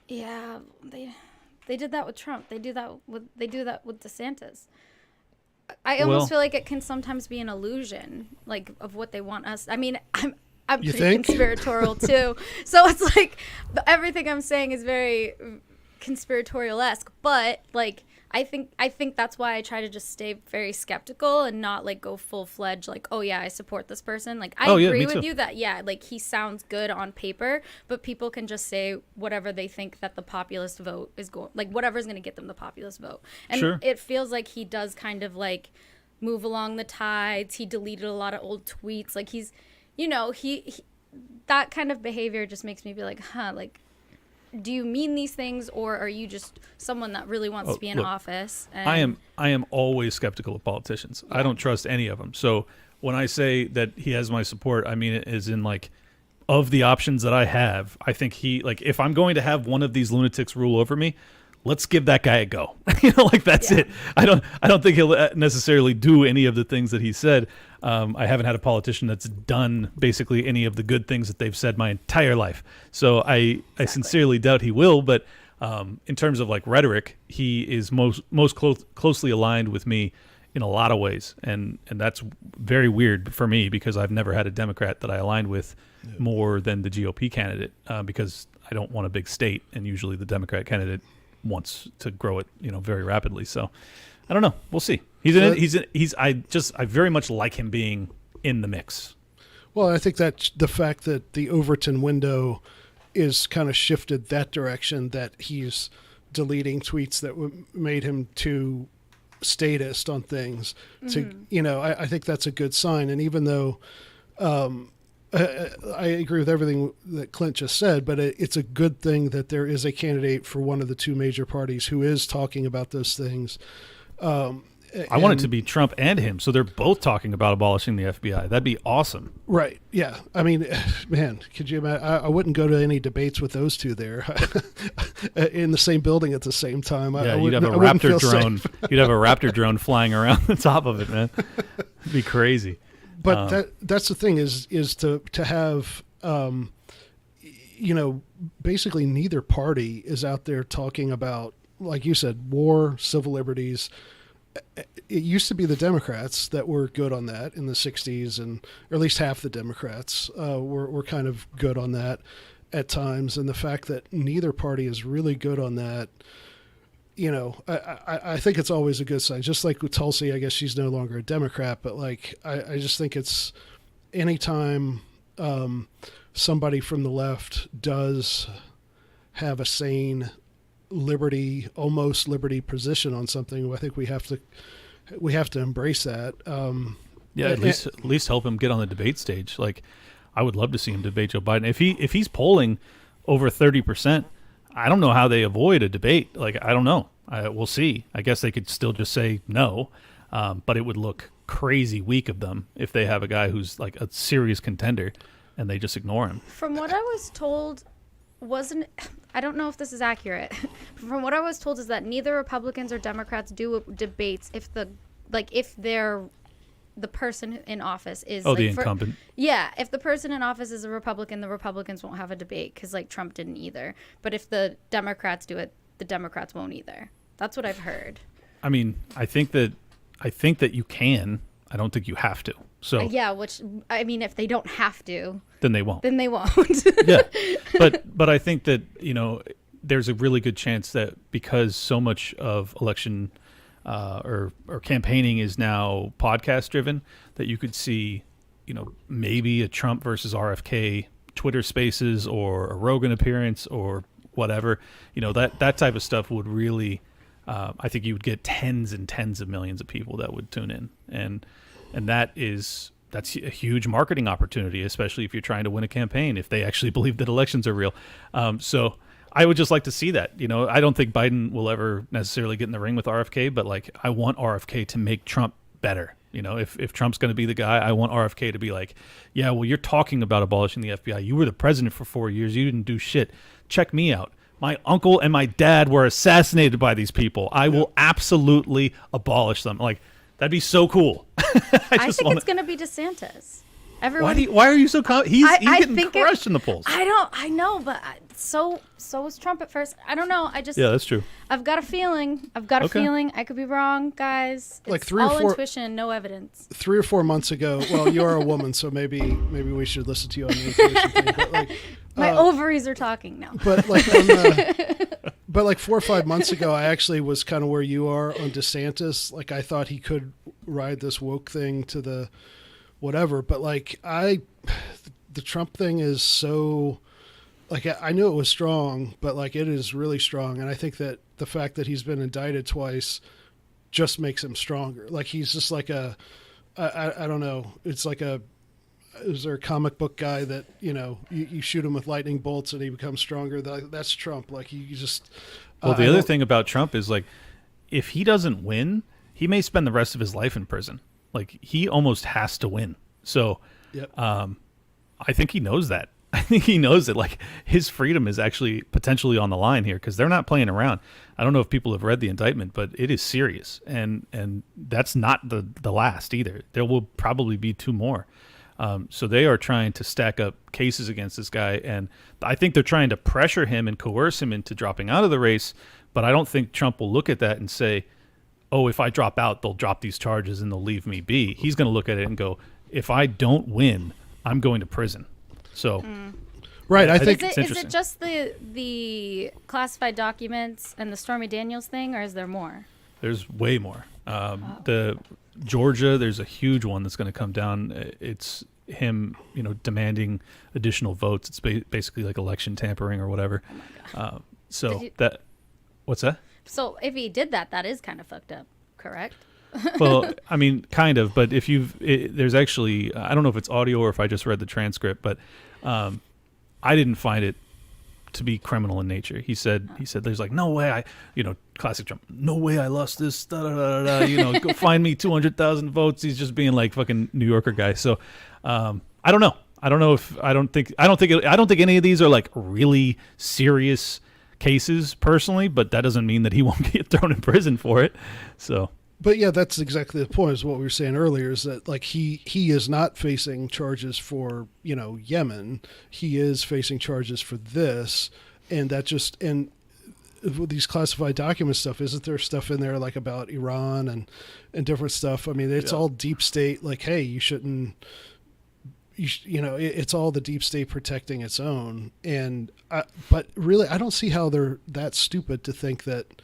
Yeah, they did that with Trump. They do that with DeSantis. I almost feel like it can sometimes be an illusion, like, of what they want us. I mean, I'm pretty conspiratorial too, so it's like everything I'm saying is very conspiratorial-esque. But like, I think that's why I try to just stay very skeptical and not like go full-fledged like, oh yeah, I support this person. Like, I agree with you that like he sounds good on paper, but people can just say whatever they think that the populist vote is going, like whatever's going to get them the populist vote. And it feels like he does kind of like move along the tides. He deleted a lot of old tweets. Like, he's, you know, he that kind of behavior just makes me be like, like, do you mean these things, or are you just someone that really wants to be in office? And I am always skeptical of politicians. Yeah. I don't trust any of them. So when I say that he has my support, I mean it as in, like, of the options that I have, I think he, like, if I'm going to have one of these lunatics rule over me, let's give that guy a go. You know, like, that's it. I don't think he'll necessarily do any of the things that he said. I haven't had a politician that's done basically any of the good things that they've said my entire life. So I sincerely doubt he will. But in terms of like rhetoric, he is most closely aligned with me in a lot of ways, and that's very weird for me, because I've never had a Democrat that I aligned with more than the GOP candidate, because I don't want a big state, and usually the Democrat candidate wants to grow it, you know, very rapidly. So I don't know. We'll see. I very much like him being in the mix. Well, I think that the fact that the Overton window is kind of shifted that direction, that he's deleting tweets that made him too statist on things, to, you know, I think that's a good sign. And even though I agree with everything that Clint just said, but it's a good thing that there is a candidate for one of the two major parties who is talking about those things. I want it to be Trump and him, so they're both talking about abolishing the FBI. That'd be awesome. Right. Yeah. I mean, man, could you imagine? I wouldn't go to any debates with those two there in the same building at the same time. Yeah, you'd have a Raptor drone. You'd have a Raptor drone flying around the top of it, man. It'd be crazy. But that's the thing is to have, you know, basically neither party is out there talking about, like you said, war, civil liberties. It used to be the Democrats that were good on that in the 60s, or at least half the Democrats were kind of good on that at times. And the fact that neither party is really good on that, you know, I think it's always a good sign. Just like with Tulsi, I guess she's no longer a Democrat, but like I just think it's anytime somebody from the left does have a sane almost liberty position on something, I think we have to embrace that. At least help him get on the debate stage. Like, I would love to see him debate Joe Biden. If he's polling over 30%, I don't know how they avoid a debate. Like, I don't know. We'll see. I guess they could still just say no, but it would look crazy weak of them if they have a guy who's like a serious contender and they just ignore him. From what I was told, I don't know if this is accurate. From what I was told is that neither Republicans or Democrats do debates if they're the person in office is the incumbent. If the person in office is a Republican, the Republicans won't have a debate, because like Trump didn't either. But if the Democrats do it, the Democrats won't either. That's what I've heard. I mean, I think that you can. I don't think you have to. So which I mean, if they don't have to, then they won't. Then they won't. Yeah, but I think that, you know, there's a really good chance that because so much of election or campaigning is now podcast driven, that you could see, maybe a Trump versus RFK Twitter Spaces or a Rogan appearance or whatever. That type of stuff would really, I think you would get tens and tens of millions of people that would tune in, and that's a huge marketing opportunity, especially if you're trying to win a campaign, if they actually believe that elections are real. So I would just like to see that. I don't think Biden will ever necessarily get in the ring with RFK, but I want RFK to make Trump better. If Trump's going to be the guy, I want RFK to be like, yeah, well, you're talking about abolishing the FBI. You were the president for 4 years. You didn't do shit. Check me out. My uncle and my dad were assassinated by these people. I will absolutely abolish them. That'd be so cool. I think it's going to be DeSantis. Everyone. Why are you so confident? He's getting crushed in the polls. I know, but so was Trump at first. I don't know. Yeah, that's true. I've got a feeling. I could be wrong, guys. It's all intuition, no evidence. 3 or 4 months ago. Well, you are a woman, so maybe we should listen to you on the intuition thing. But my ovaries are talking now. But but 4 or 5 months ago, I actually was kind of where you are on DeSantis. I thought he could ride this woke thing to the whatever, but the Trump thing is so I knew it was strong, but it is really strong, and I think that the fact that he's been indicted twice just makes him stronger. He's just I don't know. It's is there a comic book guy that you shoot him with lightning bolts and he becomes stronger? That's Trump. You just. Well, the other thing about Trump is if he doesn't win, he may spend the rest of his life in prison. He almost has to win. So, yep. I think he knows that. I think he knows that his freedom is actually potentially on the line here because they're not playing around. I don't know if people have read the indictment, but it is serious, and that's not the last either. There will probably be 2 more. So they are trying to stack up cases against this guy, and I think they're trying to pressure him and coerce him into dropping out of the race. But I don't think Trump will look at that and say, oh, if I drop out, they'll drop these charges and they'll leave me be. He's going to look at it and go, if I don't win, I'm going to prison. So, right. I think is it just the classified documents and the Stormy Daniels thing, or is there more? There's way more. The Georgia, there's a huge one that's going to come down. It's him, demanding additional votes. It's basically like election tampering or whatever. Oh my God. What's that? So if he did that, that is kind of fucked up, correct? Well, I mean, kind of, but there's actually, I don't know if it's audio or if I just read the transcript, but I didn't find it to be criminal in nature. He said there's no way classic Trump, no way I lost this, go find me 200,000 votes. He's just being fucking New Yorker guy. So I don't know. I don't think any of these are really serious cases personally, but that doesn't mean that he won't get thrown in prison for it. So, but yeah, that's exactly the point. Is what we were saying earlier is that he is not facing charges for Yemen. He is facing charges for this, and that just and with these classified document stuff, isn't there stuff in there about Iran and different stuff? I mean, it's all deep state. Hey, you shouldn't. It's all the deep state protecting its own. But really, I don't see how they're that stupid to think that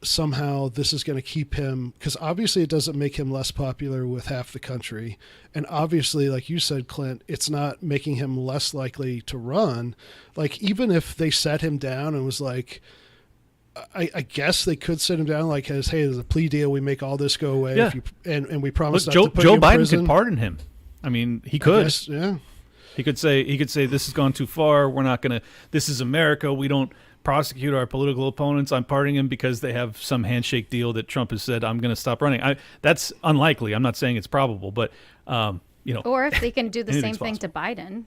somehow this is going to keep him, because obviously it doesn't make him less popular with half the country. And obviously, like you said, Clint, it's not making him less likely to run. Even if they set him down and was I guess they could sit him down as, hey, there's a plea deal. We make all this go away. Yeah. If you, and we promise Look, not to put you Joe in Biden prison. could pardon him. I mean, he could. Guess, yeah. He could say this has gone too far. We're not going to. This is America. We don't prosecute our political opponents. I'm pardoning him because they have some handshake deal that Trump has said I'm going to stop running. That's unlikely. I'm not saying it's probable, but Or if they can do the same thing possible. to Biden,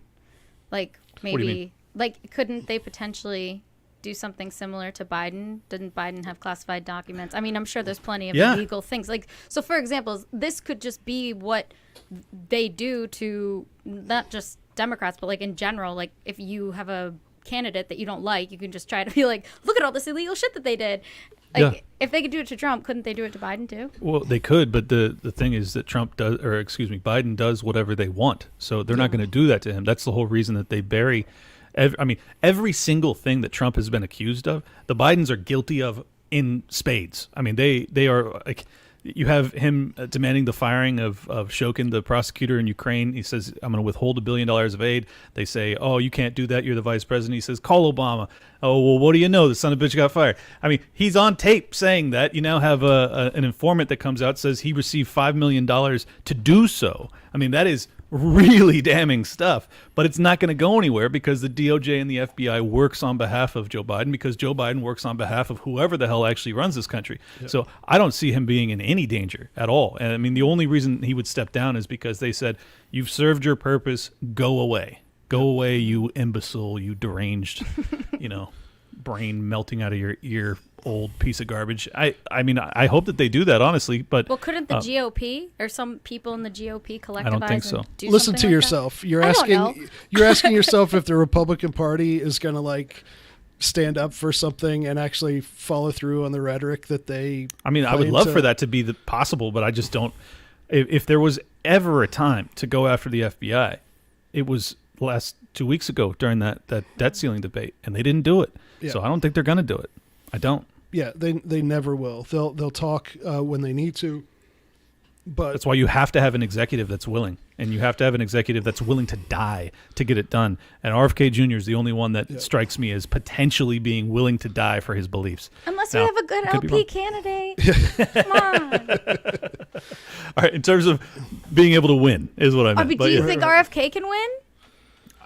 What do you mean? couldn't they potentially do something similar to Biden? Didn't Biden have classified documents? I mean, I'm sure there's plenty of illegal things. So for example, this could just be what they do to not just Democrats, but in general, if you have a candidate that you don't like, you can just try to be look at all this illegal shit that they did. If they could do it to Trump, couldn't they do it to Biden too? Well, they could, but the thing is that Biden does whatever they want. So they're not going to do that to him. That's the whole reason that they bury Every single thing that Trump has been accused of, the Bidens are guilty of in spades. I mean, they are like, you have him demanding the firing of Shokin, the prosecutor in Ukraine. He says, I'm going to withhold $1 billion of aid. They say, oh, you can't do that. You're the vice president. He says, call Obama. Oh, well, what do you know? The son of a bitch got fired. I mean, he's on tape saying that. You now have an informant that comes out, says he received $5 million to do so. I mean, that is really damning stuff, but it's not going to go anywhere because the DOJ and the FBI works on behalf of Joe Biden, because Joe Biden works on behalf of whoever the hell actually runs this country. Yep. So I don't see him being in any danger at all. And I mean, the only reason he would step down is because they said, you've served your purpose, go away. Go away, you imbecile, you deranged, brain melting out of your ear, old piece of garbage. I mean, I hope that they do that, honestly. But couldn't the GOP or some people in the GOP collectivize? I don't think so. Do Listen to like yourself. That? You're asking yourself if the Republican Party is going to stand up for something and actually follow through on the rhetoric that they. I mean, I would love for that to be possible, but I just don't. If there was ever a time to go after the FBI, it was last 2 weeks ago during that debt ceiling debate, and they didn't do it. Yeah. So I don't think they're going to do it. I don't. Yeah, they never will. They'll talk when they need to, but that's why you have to have an executive that's willing, and you have to have an executive that's willing to die to get it done. And RFK Jr. is the only one that strikes me as potentially being willing to die for his beliefs. Unless we have a good LP candidate. Come on. All right, in terms of being able to win is what I meant. Do you think RFK can win?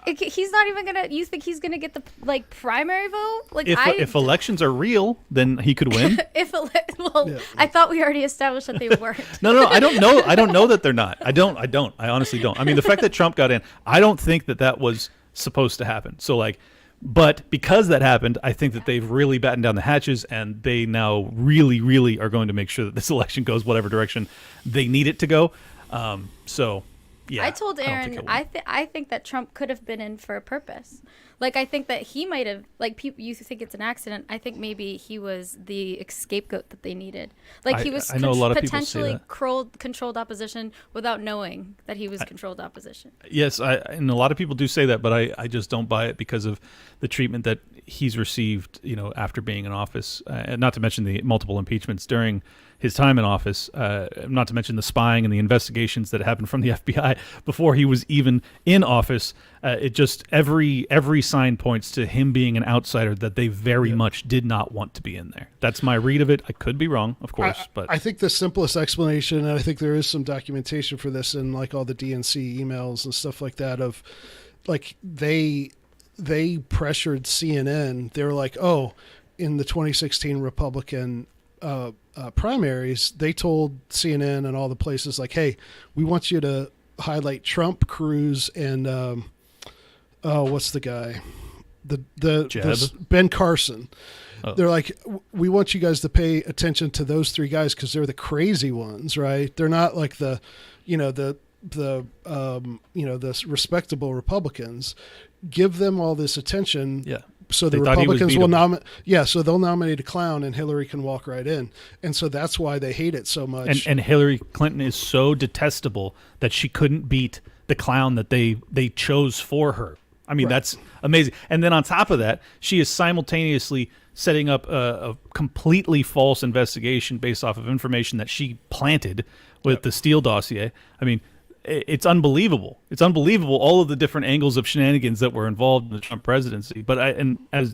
He's not even gonna. You think he's gonna get the primary vote? If elections are real, then he could win. I thought we already established that they weren't. No, I don't know. I don't know that they're not. I don't. I honestly don't. I mean, the fact that Trump got in, I don't think that was supposed to happen. So but because that happened, I think that they've really battened down the hatches, and they now really, really are going to make sure that this election goes whatever direction they need it to go. Yeah, I told Aaron, I think that Trump could have been in for a purpose. I think that he might have, you think it's an accident. I think maybe he was the scapegoat that they needed. He was potentially controlled opposition without knowing that he was controlled opposition. Yes, and a lot of people do say that, but I just don't buy it because of the treatment that he's received, after being in office, and not to mention the multiple impeachments during his time in office, not to mention the spying and the investigations that happened from the FBI before he was even in office. It just every sign points to him being an outsider that they very much did not want to be in there. That's my read of it. I could be wrong, of course, but I think the simplest explanation, and I think there is some documentation for this in all the DNC emails and stuff like that, of they pressured CNN. They were like, oh, in the 2016 Republican primaries, they told CNN and all the places hey, we want you to highlight Trump, Cruz, and what's the guy, the Ben Carson. Oh. They're like, we want you guys to pay attention to those three guys because they're the crazy ones, right? They're not the respectable Republicans. Give them all this attention. Yeah. So the Republicans will nominate. Yeah, so they'll nominate a clown, and Hillary can walk right in, and so that's why they hate it so much. And Hillary Clinton is so detestable that she couldn't beat the clown that they chose for her. I mean, that's amazing. And then on top of that, she is simultaneously setting up a completely false investigation based off of information that she planted with the Steele dossier. I mean, it's unbelievable. It's unbelievable, all of the different angles of shenanigans that were involved in the Trump presidency. But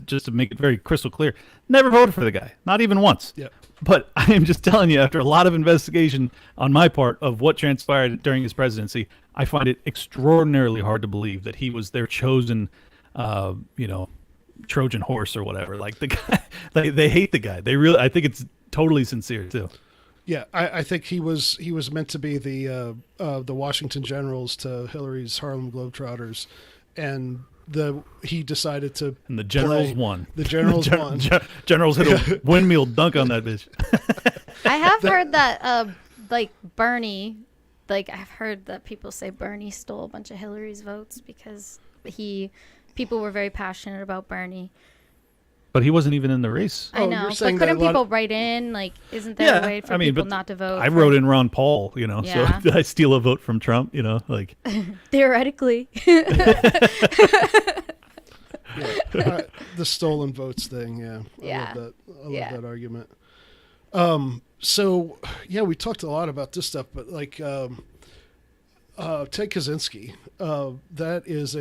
just to make it very crystal clear, never voted for the guy, not even once. Yeah. But I am just telling you, after a lot of investigation on my part of what transpired during his presidency, I find it extraordinarily hard to believe that he was their chosen, Trojan horse or whatever. The guy, they hate the guy. I think it's totally sincere too. Yeah, I think he was meant to be the Washington Generals to Hillary's Harlem Globetrotters, and he decided to. And the Generals won. The Generals won. Generals hit a windmill dunk on that bitch. I have heard that Bernie, I've heard that people say Bernie stole a bunch of Hillary's votes because people were very passionate about Bernie. But he wasn't even in the race. I know, but couldn't people write in? Isn't there a way for people not to vote? I wrote in Ron Paul, so did I steal a vote from Trump? Theoretically. The stolen votes thing. Yeah. Yeah. I love that. Yeah. That argument. So yeah, we talked a lot about this stuff, but like, Ted Kaczynski, that is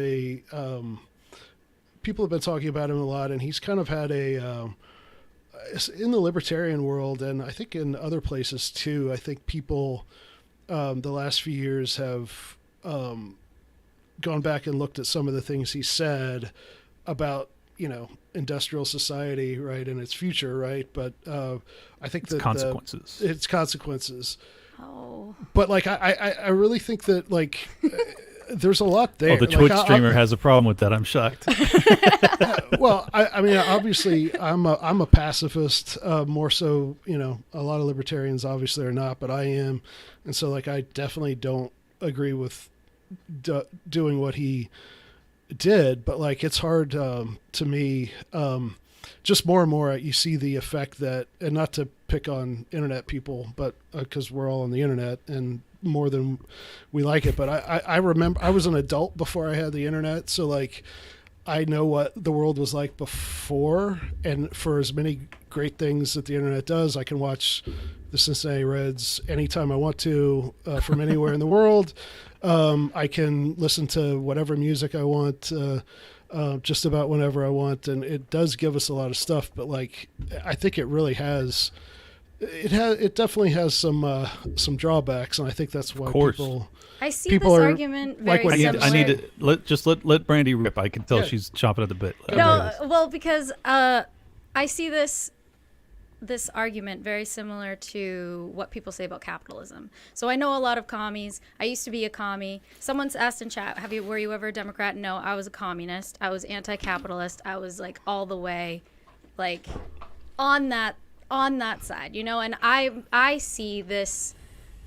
people have been talking about him a lot, and he's kind of had in the libertarian world, and I think in other places too, I think people, the last few years have, gone back and looked at some of the things he said about, industrial society, right, and its future, right? But I think that consequences. Its consequences. Oh. But like, I really think that like, there's a lot there. Oh, the Twitch streamer has a problem with that. I'm shocked. Well, I mean, obviously, I'm a pacifist, more so. A lot of libertarians obviously are not, but I am, and so like, I definitely don't agree with doing what he did. But like, it's hard to me. Just more and more, you see the effect that, and not to pick on internet people, but because we're all on the internet and more than we like it. But I remember I was an adult before I had the internet, so like, I know what the world was like before, and for as many great things that the internet does, I can watch the Cincinnati Reds anytime I want to, from anywhere in the world. I can listen to whatever music I want, just about whenever I want, and it does give us a lot of stuff. But like, I think it really has. It definitely has some drawbacks, and I think that's why people. I see people this are argument very like similar. I need to let Brandi rip. I can tell Yeah. she's chomping at the bit. No, well, because I see this argument very similar to what people say about capitalism. So I know a lot of commies. I used to be a commie. Someone's asked in chat, were you ever a Democrat? No, I was a communist. I was anti-capitalist. I was like all the way, like on that side, and I see this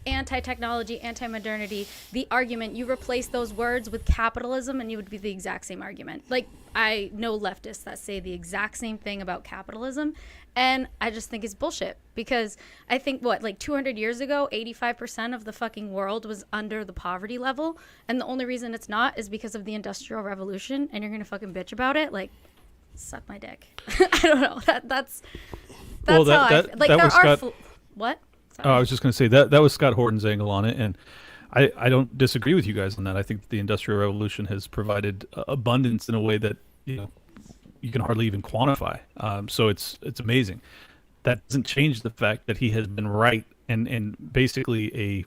anti-technology, anti-modernity, the argument, you replace those words with capitalism and you would be the exact same argument. Like, I know leftists that say the exact same thing about capitalism, and I just think it's bullshit, because I think 200 years ago, 85% of the fucking world was under the poverty level, and the only reason it's not is because of the Industrial Revolution, and you're gonna fucking bitch about it? Like, suck my dick. I don't know. That's Well, how I that like. that There was are Scott- what? Oh, I was just going to say that was Scott Horton's angle on it, and I don't disagree with you guys on that. I think the Industrial Revolution has provided abundance in a way that you can hardly even quantify. So it's amazing. That doesn't change the fact that he has been right and basically a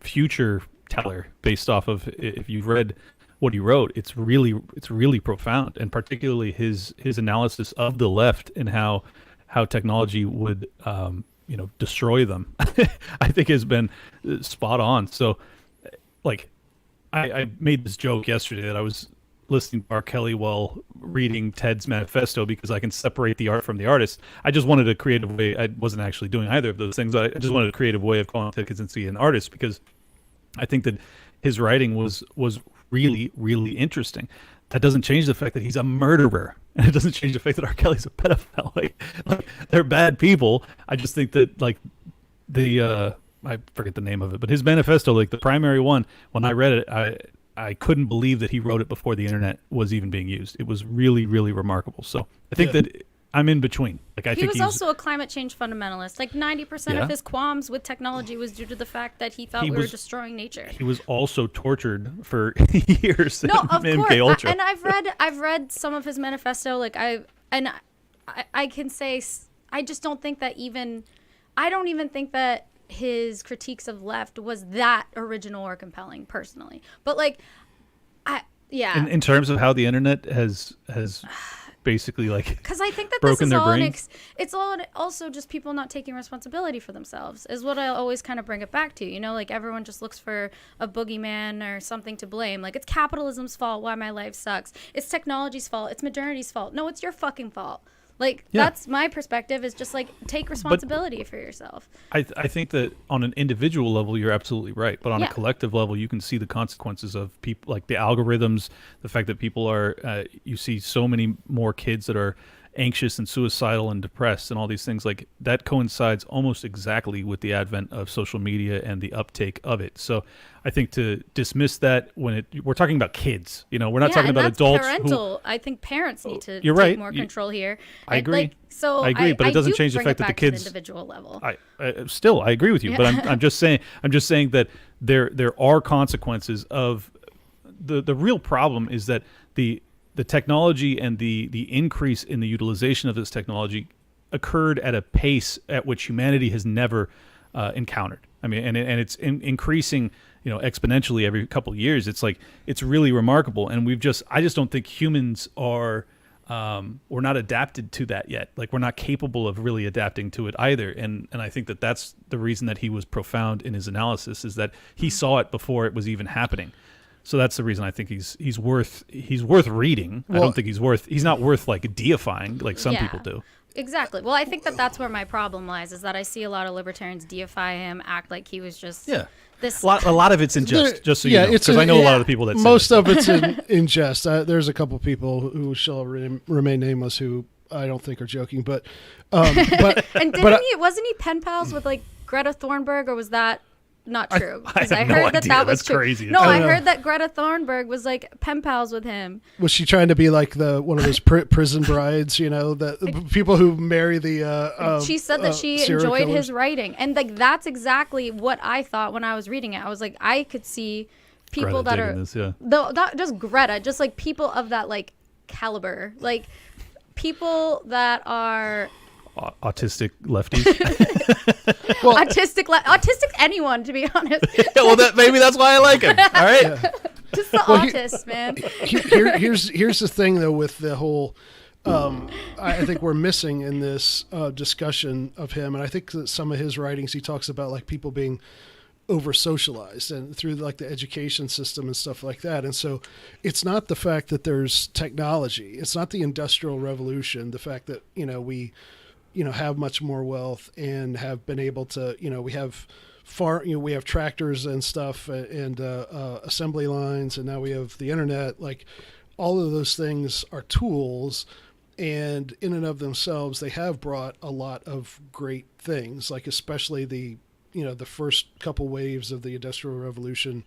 future teller based off of, if you've read what he wrote, it's really profound, and particularly his analysis of the left and how technology would destroy them. I think has been spot on. So like, I made this joke yesterday that I was listening to R. Kelly while reading Ted's manifesto because I can separate the art from the artist. I just wanted a creative way. I wasn't actually doing either of those things. I just wanted a creative way of calling Ted Kaczynski an artist, because I think that his writing was really, really interesting. That doesn't change the fact that he's a murderer, and it doesn't change the fact that R. Kelly's a pedophile. Like they're bad people. I just think that I forget the name of it, but his manifesto, like the primary one, when I read it, I couldn't believe that he wrote it before the internet was even being used. It was really, really remarkable. So I think that I'm in between. Like I He think was also a climate change fundamentalist. Like 90% Yeah. of his qualms with technology was due to the fact that he thought we were destroying nature. he was also tortured for years. No, of in course. MK Ultra. And I've read some of his manifesto. Like I can say I just don't think that I don't even think that his critiques of left was that original or compelling personally. But like, in terms of how the internet has basically because I think that broken this is their all brains. it's all also just people not taking responsibility for themselves is what I always kind of bring it back to. Like everyone just looks for a boogeyman or something to blame. Like, it's capitalism's fault why my life sucks. It's technology's fault. It's modernity's fault. No, it's your fucking fault. Like, that's my perspective, is just like, take responsibility for yourself. I think that on an individual level, you're absolutely right. But on a collective level, you can see the consequences of people, like the algorithms, the fact that people are, you see so many more kids that are anxious and suicidal and depressed and all these things, like that coincides almost exactly with the advent of social media and the uptake of it. So I think to dismiss that when we're talking about kids, we're not talking about adults. Parental. I think parents need to you're take right. more control here. I agree. I agree, but it doesn't change the fact that the kids. To the individual level. I agree with you, but I'm just saying that there are consequences of the real problem is that the technology and the increase in the utilization of this technology occurred at a pace at which humanity has never encountered. I mean, and it's increasing, exponentially every couple of years. It's really remarkable, and I just don't think humans are we're not adapted to that yet. Like, we're not capable of really adapting to it either. And I think that's the reason that he was profound in his analysis, is that he saw it before it was even happening. So that's the reason I think he's worth reading. Well, I don't think he's not worth like deifying like some people do. Exactly. Well, I think that's where my problem lies, is that I see a lot of libertarians deify him, act like he was just this. A lot of it's in jest, just so you know, because I know a lot of the people that most of it's in jest. There's a couple people who shall remain nameless who I don't think are joking, but and wasn't he pen pals with like Greta Thunberg, or was that not true? I heard no idea. That was true. Crazy. No, I heard that Greta Thunberg was like pen pals with him. Was she trying to be like one of those prison brides? The people who marry the. She said that she enjoyed his writing, and like that's exactly what I thought when I was reading it. I was like, I could see people Greta that are this, not just Greta, just like people of that like caliber, like people that are. Autistic lefties. Well, autistic anyone, to be honest. Well, maybe that's why I like him. All right. Yeah. Just the autists, man. Here's the thing, though, with the whole. I think we're missing in this discussion of him, and I think that some of his writings he talks about like people being over socialized and through like the education system and stuff like that. And so it's not the fact that there's technology. It's not the Industrial Revolution. The fact that we have much more wealth and have been able to, we have we have tractors and stuff and assembly lines, and now we have the internet. Like, all of those things are tools, and in and of themselves, they have brought a lot of great things, like especially the first couple waves of the Industrial Revolution.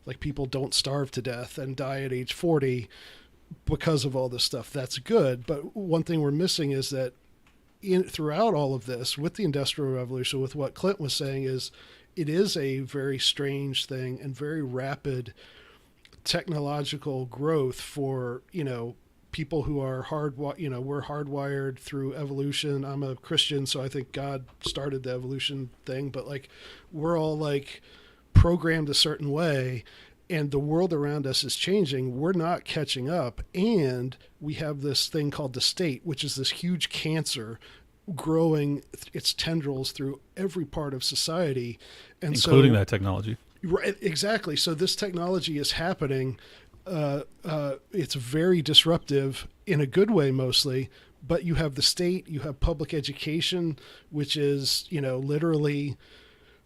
Like, people don't starve to death and die at age 40 because of all this stuff. That's good. But one thing we're missing is that throughout all of this, with the Industrial Revolution, with what Clint was saying, it is a very strange thing and very rapid technological growth for, people who are we're hardwired through evolution. I'm a Christian, so I think God started the evolution thing, but like, we're all like programmed a certain way, and the world around us is changing. We're not catching up. And we have this thing called the state, which is this huge cancer growing its tendrils through every part of society. And including that technology. Right, exactly. So this technology is happening. It's very disruptive in a good way, mostly, but you have the state, you have public education, which is, literally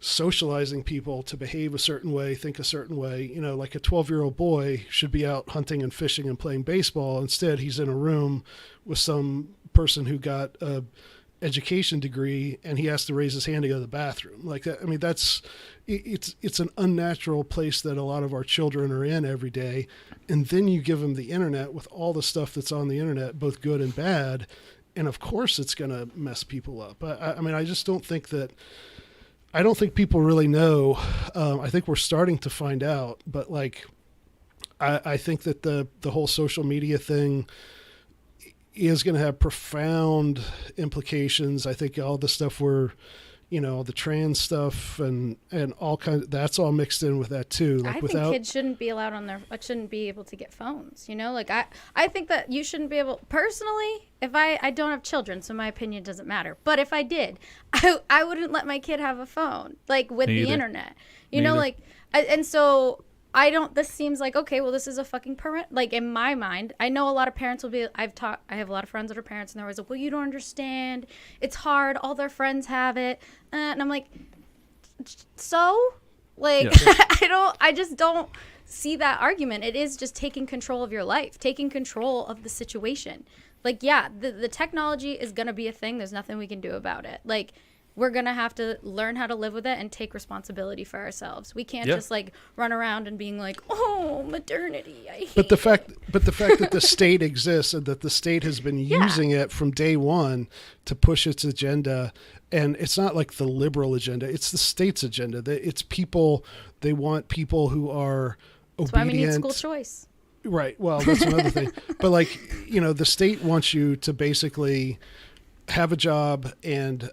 socializing people to behave a certain way, think a certain way. Like a 12-year-old boy should be out hunting and fishing and playing baseball. Instead, he's in a room with some person who got a education degree, and he has to raise his hand to go to the bathroom. Like that. I mean, it's an unnatural place that a lot of our children are in every day. And then you give them the internet with all the stuff that's on the internet, both good and bad. And of course it's going to mess people up. I mean, I just don't think people really know. I think we're starting to find out, but like, I think that the whole social media thing is going to have profound implications. I think all the stuff the trans stuff and all kinds, that's all mixed in with that too. Like, I think kids shouldn't be allowed shouldn't be able to get phones, like I think that you shouldn't be able, personally, if I don't have children, so my opinion doesn't matter. But if I did, I wouldn't let my kid have a phone, like with the internet, and so this seems like, okay, well, this is a fucking parent. Like, in my mind, I know a lot of parents will be, I have a lot of friends that are parents, and they're always like, well, you don't understand. It's hard. All their friends have it. And I'm like, so? Like, yeah. I just don't see that argument. It is just taking control of your life, taking control of the situation. Like, yeah, the technology is going to be a thing. There's nothing we can do about it. Like, we're going to have to learn how to live with it and take responsibility for ourselves. We can't just like run around and being like, oh, modernity. I hate the fact that the state exists and that the state has been using it from day one to push its agenda. And it's not like the liberal agenda. It's the state's agenda. It's people. They want people who are obedient. That's why we need school choice. Right. Well, that's another thing. But like, the state wants you to basically have a job and,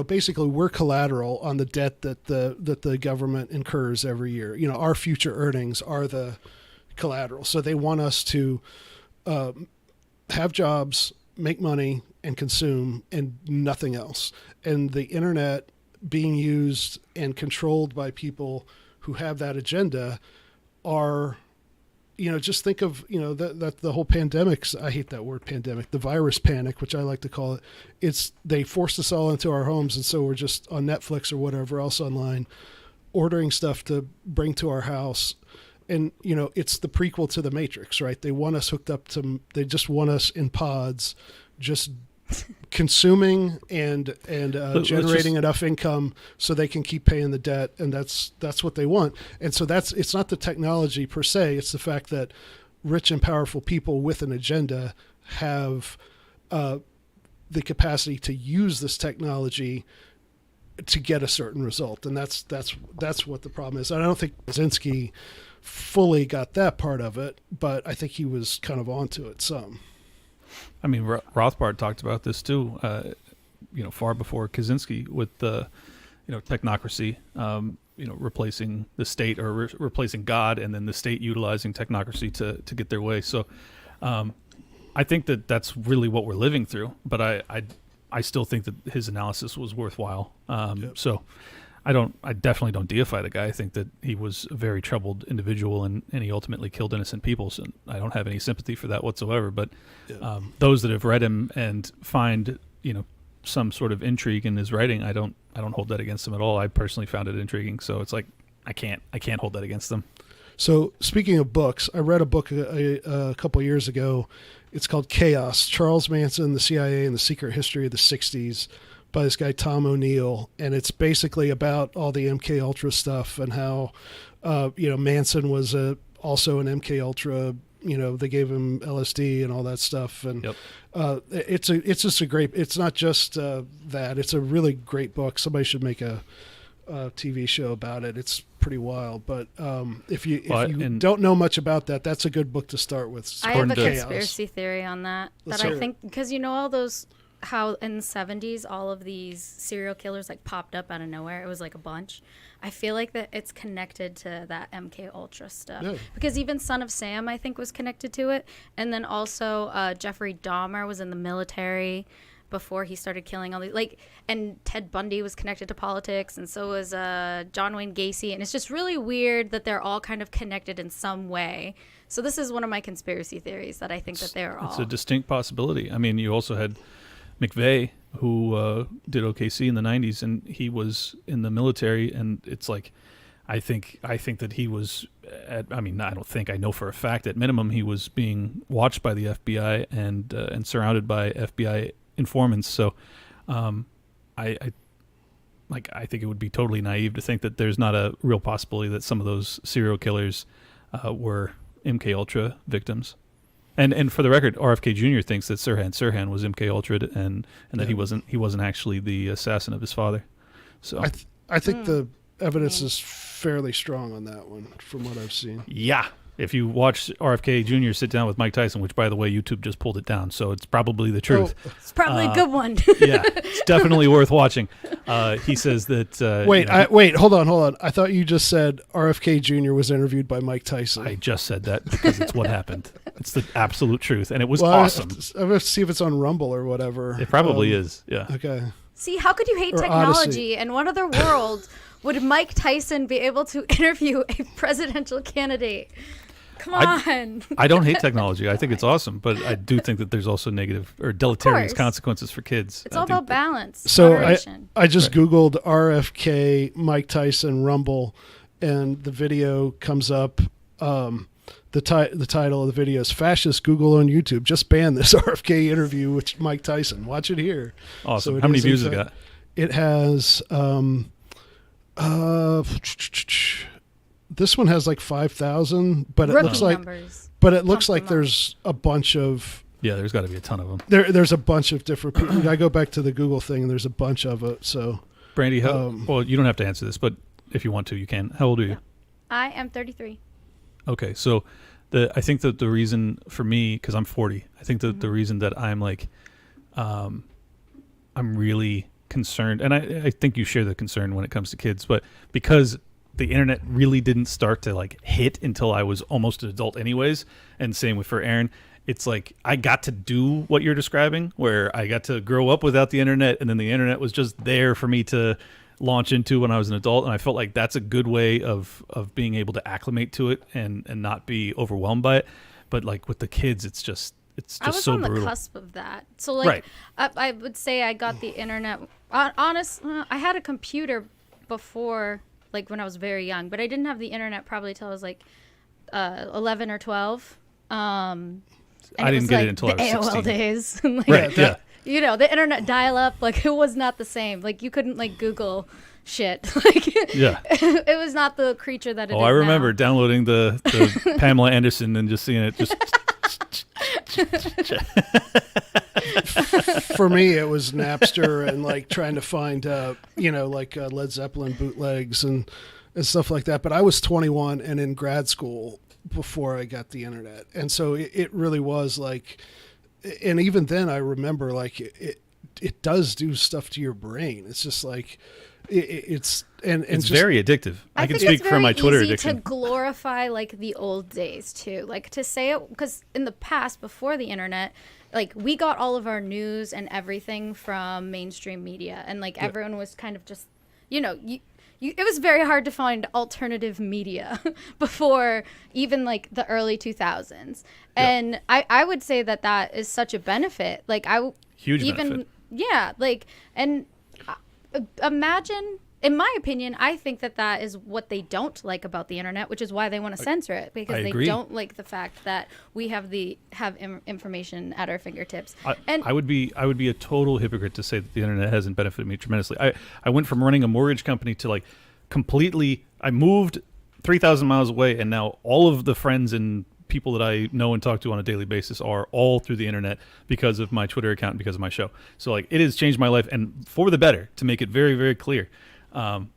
basically we're collateral on the debt that the government incurs every year. Our future earnings are the collateral. So they want us to have jobs, make money, and consume, and nothing else. And the internet being used and controlled by people who have that agenda are... just think of, that the whole pandemics, I hate that word pandemic, the virus panic, which I like to call it. They forced us all into our homes. And so we're just on Netflix or whatever else online, ordering stuff to bring to our house. And, it's the prequel to the Matrix, right? They want us hooked up they just want us in pods, just consuming and generating enough income so they can keep paying the debt, and that's what they want. And so it's not the technology per se, it's the fact that rich and powerful people with an agenda have the capacity to use this technology to get a certain result, and that's what the problem is. And I don't think Kaczynski fully got that part of it, but I think he was kind of onto it some. I mean, Rothbard talked about this too, far before Kaczynski with the, technocracy, replacing the state or replacing God, and then the state utilizing technocracy to get their way. So I think that's really what we're living through, but I still think that his analysis was worthwhile. So I definitely don't deify the guy. I think that he was a very troubled individual and he ultimately killed innocent people. So I don't have any sympathy for that whatsoever. But those that have read him and find, some sort of intrigue in his writing, I don't hold that against him at all. I personally found it intriguing. So it's like, I can't hold that against them. So speaking of books, I read a book a couple of years ago. It's called Chaos, Charles Manson, the CIA, and the Secret History of the 60s. By this guy, Tom O'Neill. And it's basically about all the MK Ultra stuff and how, Manson was also an MK Ultra, they gave him LSD and all that stuff. And it's just a great, it's not just that, it's a really great book. Somebody should make a TV show about it. It's pretty wild. But if you don't know much about that, that's a good book to start with. I have a conspiracy theory on that. I think, because all those, how in the 70s all of these serial killers like popped up out of nowhere. It was like a bunch. I feel like that it's connected to that MK Ultra stuff. Because even Son of Sam, I think, was connected to it. And then also Jeffrey Dahmer was in the military before he started killing all these, and Ted Bundy was connected to politics, and so was John Wayne Gacy. And it's just really weird that they're all kind of connected in some way. So this is one of my conspiracy theories, that I think that they're all. It's a distinct possibility. I mean, you also had McVeigh, who did OKC in the 90s, and he was in the military, and it's like, I think that he was, I know for a fact, at minimum, he was being watched by the FBI and surrounded by FBI informants. So I think it would be totally naive to think that there's not a real possibility that some of those serial killers were MK Ultra victims. And for the record, RFK Jr. thinks that Sirhan was MK Ultra and that he wasn't actually the assassin of his father. So I think the evidence is fairly strong on that one, from what I've seen. Yeah. If you watch RFK Jr. sit down with Mike Tyson, which, by the way, YouTube just pulled it down, so it's probably the truth. It's probably a good one. Yeah, it's definitely worth watching. He says that... Wait, hold on. I thought you just said RFK Jr. was interviewed by Mike Tyson. I just said that because it's what happened. It's the absolute truth, and it was awesome. I have to see if it's on Rumble or whatever. It probably is, yeah. Okay. See, how could you hate technology? In what other world would Mike Tyson be able to interview a presidential candidate? Come on. I don't hate technology. I think it's awesome, but I do think that there's also negative or deleterious consequences for kids. It's all about balance. So I just Googled RFK Mike Tyson Rumble, and the video comes up. the title of the video is "Fascist Google on YouTube just banned this RFK interview with Mike Tyson. Watch it here." Awesome. So How many views it got? It has this one has like 5,000, but it Rookie looks like numbers. but it looks Pump like them up. there's a bunch of Yeah, there's got to be a ton of them. there's a bunch of different people. I go back to the Google thing and there's a bunch of it. So Brandi, well, you don't have to answer this, but if you want to, you can. How old are you? I am 33. Okay, so I think that the reason for me, because I'm 40, I think that the reason that I'm like, I'm really concerned, and I think you share the concern when it comes to kids, but because the internet really didn't start to like hit until I was almost an adult anyways, and same with for Aaron, it's like I got to do what you're describing, where I got to grow up without the internet, and then the internet was just there for me to launch into when I was an adult, and I felt like that's a good way of being able to acclimate to it and not be overwhelmed by it. But like with the kids, it's just I was so on brutal. the cusp of that. So like I would say I got the internet. I had a computer before, like when I was very young, but I didn't have the internet probably till I was like 11 or 12. And I didn't get it until I was the 16. AOL days. Like, Right, yeah. You know, the internet dial-up, like it was not the same. Like you couldn't like Google shit. Like Yeah. it was not the creature that it is I remember now. downloading the Pamela Anderson and just seeing it just. for me, it was Napster and like trying to find, like Led Zeppelin bootlegs and stuff like that. But I was 21 and in grad school before I got the internet. And so it really was like, and even then I remember like it does do stuff to your brain. It's just like, it's just, very addictive. I can think speak it's from my very Twitter easy addiction. to glorify like the old days too, like to say it, because in the past before the internet, like we got all of our news and everything from mainstream media, and like everyone was kind of just, it was very hard to find alternative media before even like the early 2000s, and I would say that is such a benefit. Like Huge benefit. Yeah, like, and imagine, in my opinion, I think that is what they don't like about the internet, which is why they want to censor it, because I they agree. don't like the fact that we have information at our fingertips. And I would be a total hypocrite to say that the internet hasn't benefited me tremendously. I went from running a mortgage company to like completely, I moved 3,000 miles away, and now all of the friends and people that I know and talk to on a daily basis are all through the internet because of my Twitter account and because of my show. So like it has changed my life, and for the better, to make it very, very clear.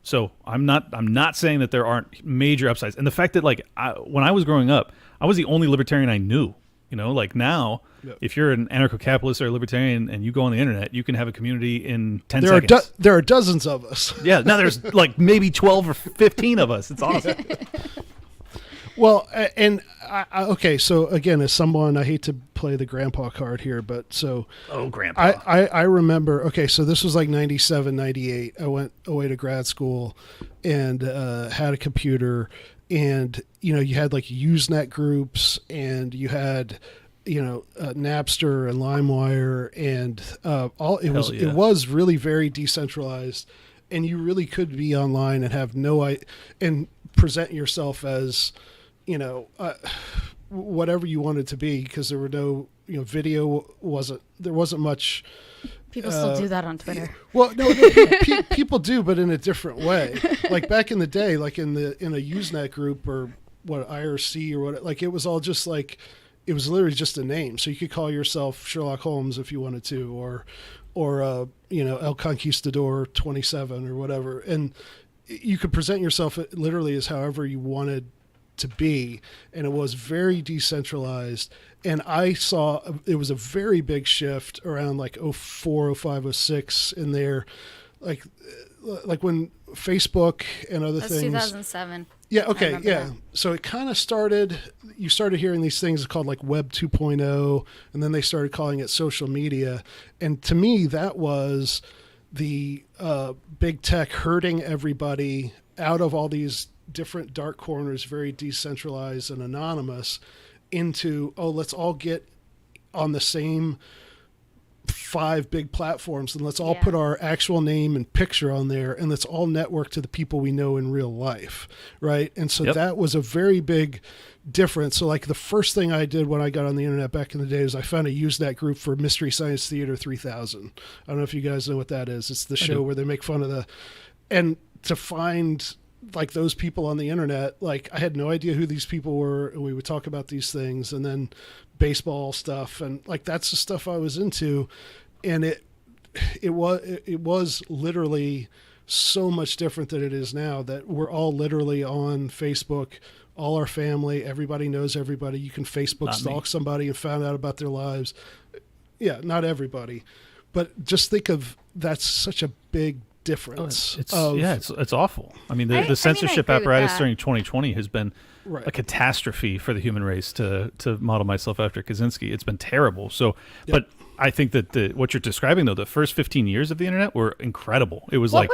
So I'm not saying that there aren't major upsides. And the fact that like when I was growing up, I was the only libertarian I knew. Like now, if you're an anarcho-capitalist or a libertarian and you go on the internet, you can have a community in 10 seconds. There are dozens of us. Yeah, now there's like maybe 12 or 15 of us. It's awesome. Well, and okay, so again, as someone, I hate to play the grandpa card here, but so Grandpa. I remember, okay, so this was like 97, 98. I went away to grad school and had a computer, and you had like Usenet groups, and you had Napster and LimeWire, and it was really very decentralized, and you really could be online and have and present yourself as whatever you wanted to be, because there were no video there wasn't much. people still do that on Twitter. Well, no, people do, but in a different way. Like back in the day, like in a Usenet group or what, IRC or what, like it was all just like, it was literally just a name. So you could call yourself Sherlock Holmes if you wanted to, or El Conquistador 27 or whatever, and you could present yourself literally as however you wanted to be, and it was very decentralized. And I saw it was a very big shift around like 04, 05, 06 in there, like when Facebook and other That's things. 2007. Yeah. Okay. Yeah. that. So it kind of started. You started hearing these things called like Web 2.0, and then they started calling it social media. And to me, that was the big tech herding everybody out of all these different dark corners, very decentralized and anonymous, into let's all get on the same 5 big platforms, and let's all put our actual name and picture on there, and let's all network to the people we know in real life, right? And so that was a very big difference. So like the first thing I did when I got on the internet back in the day is I found a Usenet group for Mystery Science Theater 3000. I don't know if you guys know what that is. It's the show where they make fun of and to find like those people on the internet, like I had no idea who these people were, and we would talk about these things, and then baseball stuff, and like that's the stuff I was into, and it was literally so much different than it is now, that we're all literally on Facebook, all our family, everybody knows everybody. You can Facebook stalk somebody and find out about their lives. Yeah, not everybody, but just think of that's such a big difference. It's awful. I mean, the censorship apparatus during 2020 has been a catastrophe for the human race. To model myself after Kaczynski, it's been terrible. So, but I think that what you're describing, though, the first 15 years of the internet were incredible. It was what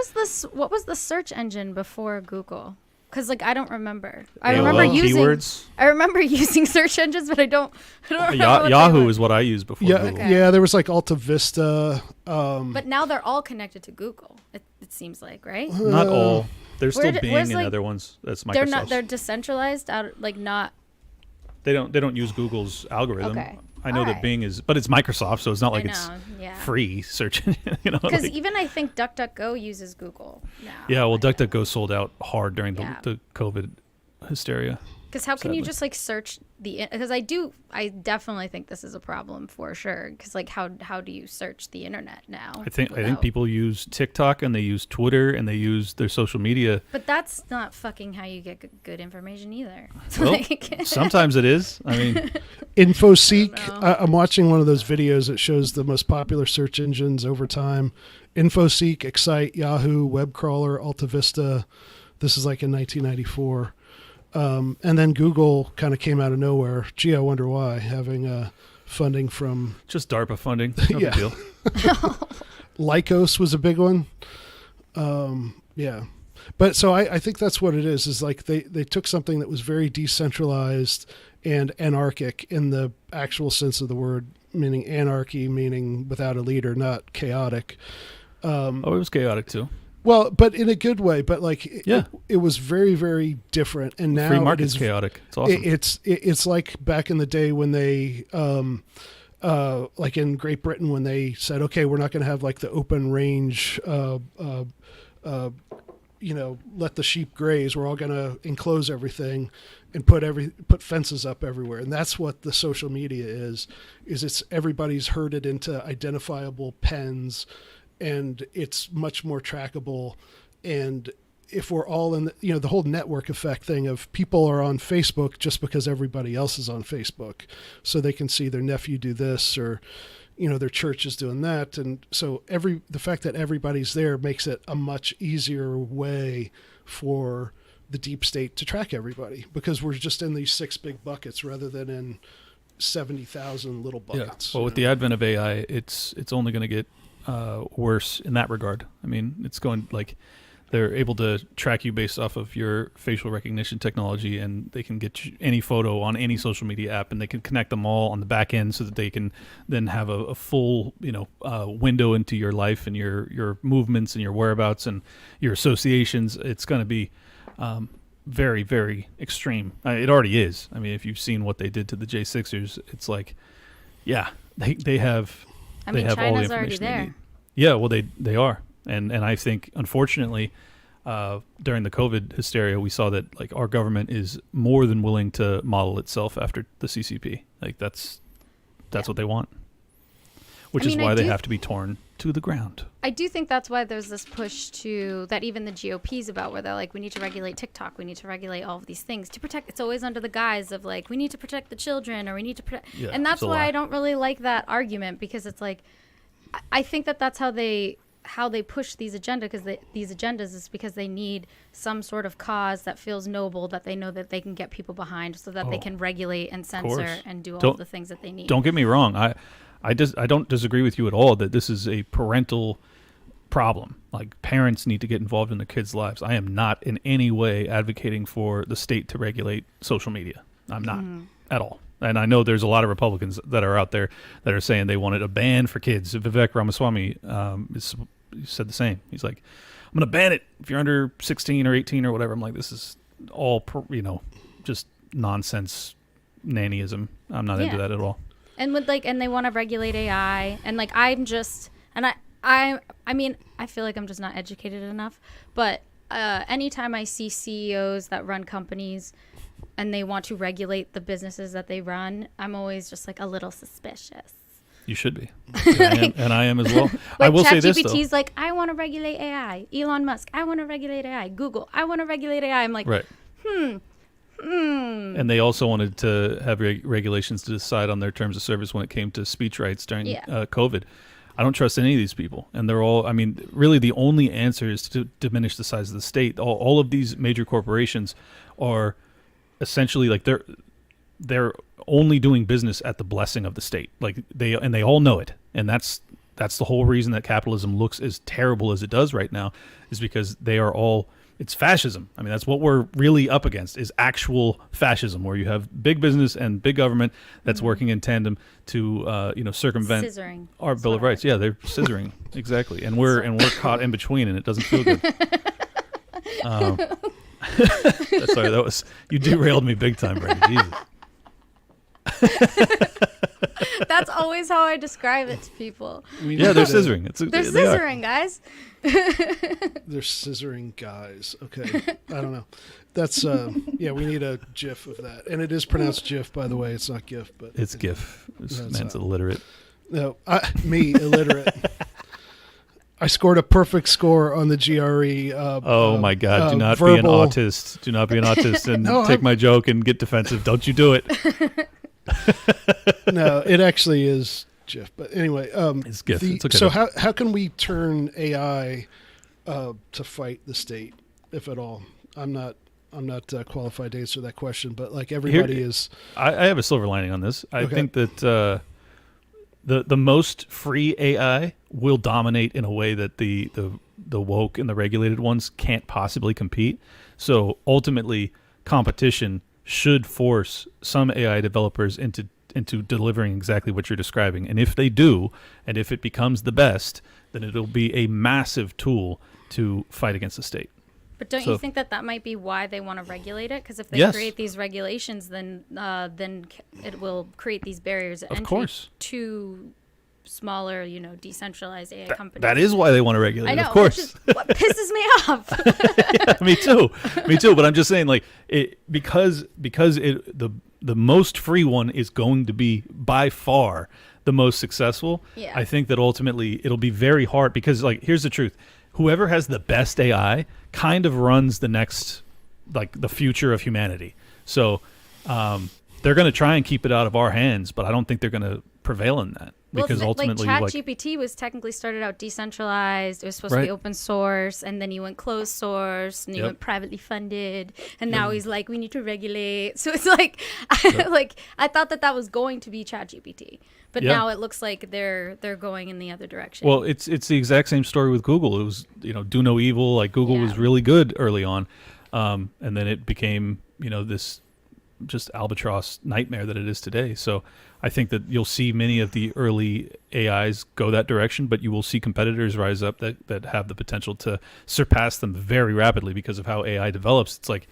was the search engine before Google? Because like I don't remember. I remember using search engines, but I don't remember. Yahoo is what I used before. Yeah, Google. Yeah. There was like Alta Vista. But now they're all connected to Google. It seems like, right? Not all. There's still Bing and other ones. That's Microsoft. They're decentralized. Not. They don't use Google's algorithm. Okay. I know that Bing is, but it's Microsoft, so it's not like it's free search. Because even I think DuckDuckGo uses Google now. Yeah, well, DuckDuckGo sold out hard during the COVID hysteria. Because how can you just like search because I definitely think this is a problem for sure. Because like how do you search the internet now? I think people use TikTok and they use Twitter and they use their social media. But that's not fucking how you get good information either. Well, sometimes it is. I mean, InfoSeek. I'm watching one of those videos that shows the most popular search engines over time. InfoSeek, Excite, Yahoo, WebCrawler, AltaVista. This is like in 1994. And then Google kind of came out of nowhere. Gee, I wonder why, having funding from... Just DARPA funding. No big deal. Lycos was a big one. But so I think that's what it is like they took something that was very decentralized and anarchic in the actual sense of the word, meaning anarchy, meaning without a leader, not chaotic. It was chaotic too. Well, but in a good way. But like, it was very, very different. And now free market's chaotic. It's awesome. It's like back in the day when they, like in Great Britain, when they said, okay, we're not going to have like the open range, let the sheep graze. We're all going to enclose everything and put fences up everywhere. And that's what the social media is it's everybody's herded into identifiable pens. And it's much more trackable. And if we're all in the whole network effect thing of people are on Facebook just because everybody else is on Facebook, so they can see their nephew do this or, their church is doing that. And so the fact that everybody's there makes it a much easier way for the deep state to track everybody, because we're just in these 6 big buckets rather than in 70,000 little buckets. Yeah. Well, with the advent of AI, it's only going to get worse in that regard. I mean, it's going like they're able to track you based off of your facial recognition technology, and they can get you any photo on any social media app, and they can connect them all on the back end so that they can then have a full window into your life and your movements and your whereabouts and your associations. It's going to be very, very extreme. It already is. I mean, if you've seen what they did to the J6ers, it's like, they have. They have all the information they need. Yeah, well, they are, and I think unfortunately, during the COVID hysteria, we saw that like our government is more than willing to model itself after the CCP. Like that's what they want, which is why they have to be torn to the ground. I do think that's why there's this push that even the GOP's about, where they're like, we need to regulate TikTok, we need to regulate all of these things to protect. It's always under the guise of like, we need to protect the children, or we need to protect. Yeah, and that's why I don't really like that argument, because it's like, I think that's how they push these agendas is because they need some sort of cause that feels noble, that they know that they can get people behind, so that they can regulate and censor and do all the things that they need. Don't get me wrong. I don't disagree with you at all that this is a parental problem. Like, parents need to get involved in their kids' lives. I am not in any way advocating for the state to regulate social media. I'm not at all. And I know there's a lot of Republicans that are out there that are saying they wanted a ban for kids. Vivek Ramaswamy said the same. He's like, I'm going to ban it if you're under 16 or 18 or whatever. I'm like, this is all, just nonsense nannyism. I'm not into that at all. And and they want to regulate AI, and I mean, I feel like I'm just not educated enough, but anytime I see CEOs that run companies and they want to regulate the businesses that they run, I'm always just like a little suspicious. You should be. And I am as well. Like I will say this, though. ChatGPT's like, I want to regulate AI. Elon Musk, I want to regulate AI. Google, I want to regulate AI. I'm like, right. And they also wanted to have regulations to decide on their terms of service when it came to speech rights during COVID. I don't trust any of these people. And they're all, I mean, really the only answer is to diminish the size of the state. All of these major corporations are essentially like they're only doing business at the blessing of the state. Like they all know it. And that's the whole reason that capitalism looks as terrible as it does right now, is because they are all, it's fascism. I mean, that's what we're really up against, is actual fascism, where you have big business and big government that's working in tandem to circumvent scissoring. Our Bill of Rights. Yeah, they're scissoring. Exactly. And we're caught in between, and it doesn't feel good. Sorry, you derailed me big time, Brandi. Jesus. That's always how I describe it to people. Yeah, they're scissoring. They're scissoring, guys. They're scissoring guys. Okay. I don't know. That's, we need a GIF of that. And it is pronounced GIF, by the way. It's not GIF, but. It's GIF. This man's illiterate. No, me, illiterate. I scored a perfect score on the GRE. Oh, my God. Do not verbal... be an autist. Do not be an autist and take my joke and get defensive. Don't you do it. No, it actually is GIF. But anyway, it's GIF. It's okay. So how can we turn AI to fight the state, if at all? I'm not qualified to answer that question, but like everybody is. I have a silver lining on this. I think that the most free AI will dominate in a way that the woke and the regulated ones can't possibly compete. So ultimately, competition should force some AI developers into delivering exactly what you're describing. And if they do, and if it becomes the best, then it'll be a massive tool to fight against the state. But don't you think that might be why they want to regulate it? Because if they create these regulations, then it will create these barriers of entry to smaller, decentralized AI companies. That is why they want to regulate it, of course. Which is what pisses me off. Yeah, me too. But I'm just saying, like, because the most free one is going to be by far the most successful. Yeah. I think that ultimately it'll be very hard, because, like, here's the truth: whoever has the best AI kind of runs the next, like, the future of humanity. So they're going to try and keep it out of our hands, but I don't think they're going to prevail in that. Because ultimately, ChatGPT was technically started out decentralized. It was supposed to be open source, and then he went closed source, and he went privately funded, and now he's like, we need to regulate. So it's like, I thought that was going to be ChatGPT, but now it looks like they're going in the other direction. Well, it's the exact same story with Google. It was do no evil. Like Google was really good early on, and then it became this just albatross nightmare that it is today. So I think that you'll see many of the early AIs go that direction, but you will see competitors rise up that have the potential to surpass them very rapidly because of how AI develops. It's like,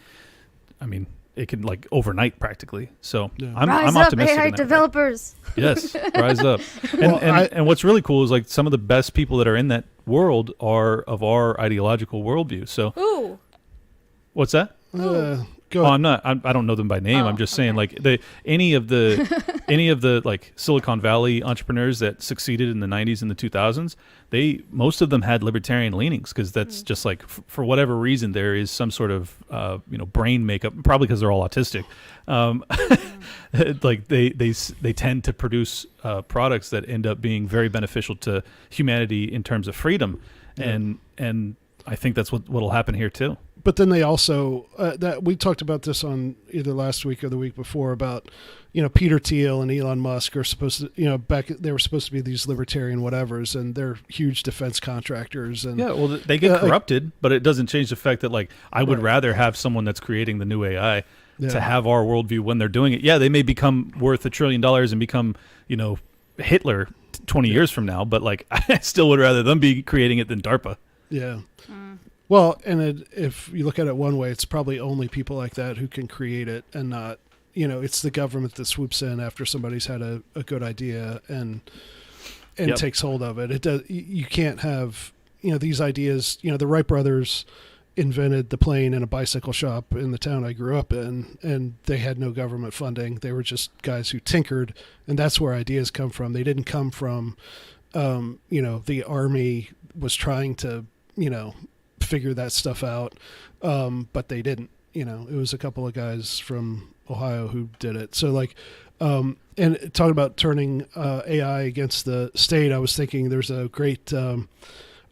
I mean, it can like overnight practically. So I'm optimistic. AI developers. Yes, rise up. And what's really cool is like some of the best people that are in that world are of our ideological worldview. So, ooh, what's that? I'm not. I don't know them by name. I'm just saying, like any of the like Silicon Valley entrepreneurs that succeeded in the 90s and the 2000s, most of them had libertarian leanings, because that's just like for whatever reason there is some sort of brain makeup, probably because they're all autistic. Like they tend to produce products that end up being very beneficial to humanity in terms of freedom, and I think that's what will happen here too. But then they also that we talked about this on either last week or the week before about Peter Thiel and Elon Musk are supposed to they were supposed to be these libertarian whatevers, and they're huge defense contractors, and they get corrupted, but it doesn't change the fact that like I would rather have someone that's creating the new AI to have our worldview when they're doing it. Yeah, they may become worth $1 trillion and become, Hitler 20 years from now, but like I still would rather them be creating it than DARPA. Yeah. Well, and if you look at it one way, it's probably only people like that who can create it, and not, it's the government that swoops in after somebody's had a good idea and takes hold of it. It does. You can't have, these ideas. The Wright brothers invented the plane in a bicycle shop in the town I grew up in, and they had no government funding. They were just guys who tinkered, and that's where ideas come from. They didn't come from, the army was trying to, figure that stuff out, but they didn't. It was a couple of guys from Ohio who did it. So like, and talking about turning AI against the state, I was thinking there's a great, I'm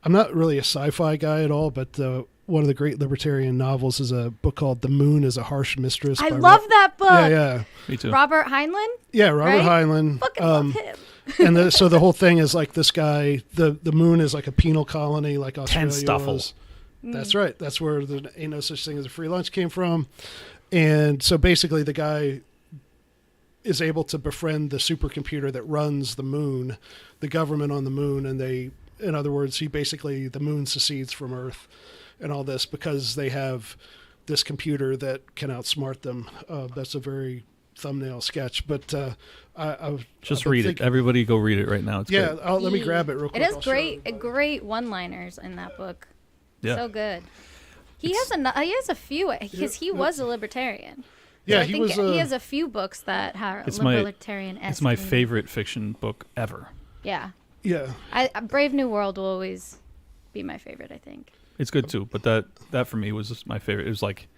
not really a sci-fi guy at all, but one of the great libertarian novels is a book called The Moon is a Harsh Mistress. I love that book. Yeah. Me too. Robert Heinlein? Yeah, Robert Heinlein. Fucking love him. And so the whole thing is like this guy, the moon is like a penal colony like Australia was. That's right. That's where the ain't no such thing as a free lunch came from. And so basically the guy is able to befriend the supercomputer that runs the moon, the government on the moon, and in other words, the moon secedes from Earth and all this because they have this computer that can outsmart them. That's a very thumbnail sketch, but just read it. Everybody go read it right now. It's great. Let me grab it real quick. It is great one-liners in that book. Yeah. So good. He has a few because he was a libertarian. Yeah, so he has a few books that are libertarian-esque. It's my favorite fiction book ever. Yeah. Yeah. Brave New World will always be my favorite, I think. It's good too, but that for me was just my favorite. It was like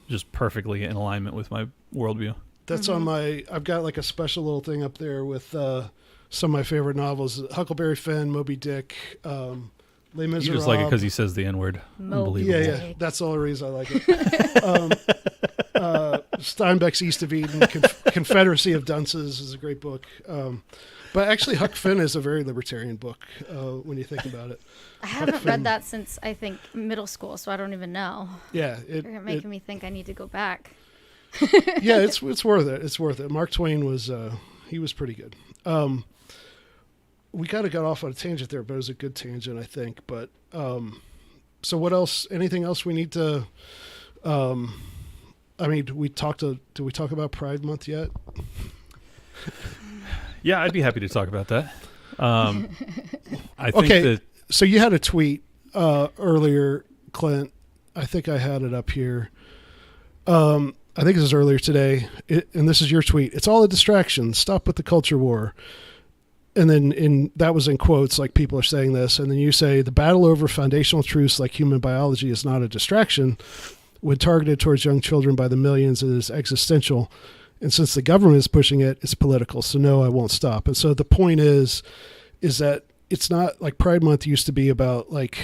just perfectly in alignment with my worldview. That's on I've got like a special little thing up there with some of my favorite novels: Huckleberry Finn, Moby Dick, Les Miserables. You just like it because he says the N-word. Unbelievable. Yeah. That's the only reason I like it. Steinbeck's East of Eden, Confederacy of Dunces is a great book. But actually, Huck Finn is a very libertarian book when you think about it. I haven't read that since, I think, middle school, so I don't even know. Yeah. You're making me think I need to go back. Yeah, it's worth it. It's worth it. Mark Twain was he was pretty good. We kind of got off on a tangent there, but it was a good tangent, I think. But so what else? Anything else we need to? Did we talk about Pride Month yet? Yeah, I'd be happy to talk about that. I think okay. So you had a tweet earlier, Clint. I think I had it up here. I think this was earlier today, and this is your tweet. It's all a distraction. Stop with the culture war. And then that was in quotes, like people are saying this. And then you say the battle over foundational truths like human biology is not a distraction. When targeted towards young children by the millions, it is existential. And since the government is pushing it, it's political. So no, I won't stop. And so the point is that it's not like Pride Month used to be about like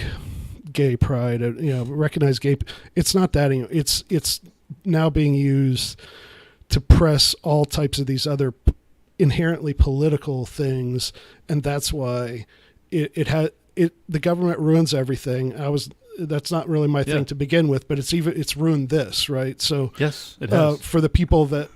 gay pride, recognize gay. It's not that anymore. It's now being used to press all types of these other inherently political things, and that's why the government ruins everything. That's not really my thing to begin with, but it's ruined this, right? So yes, it has. For the people that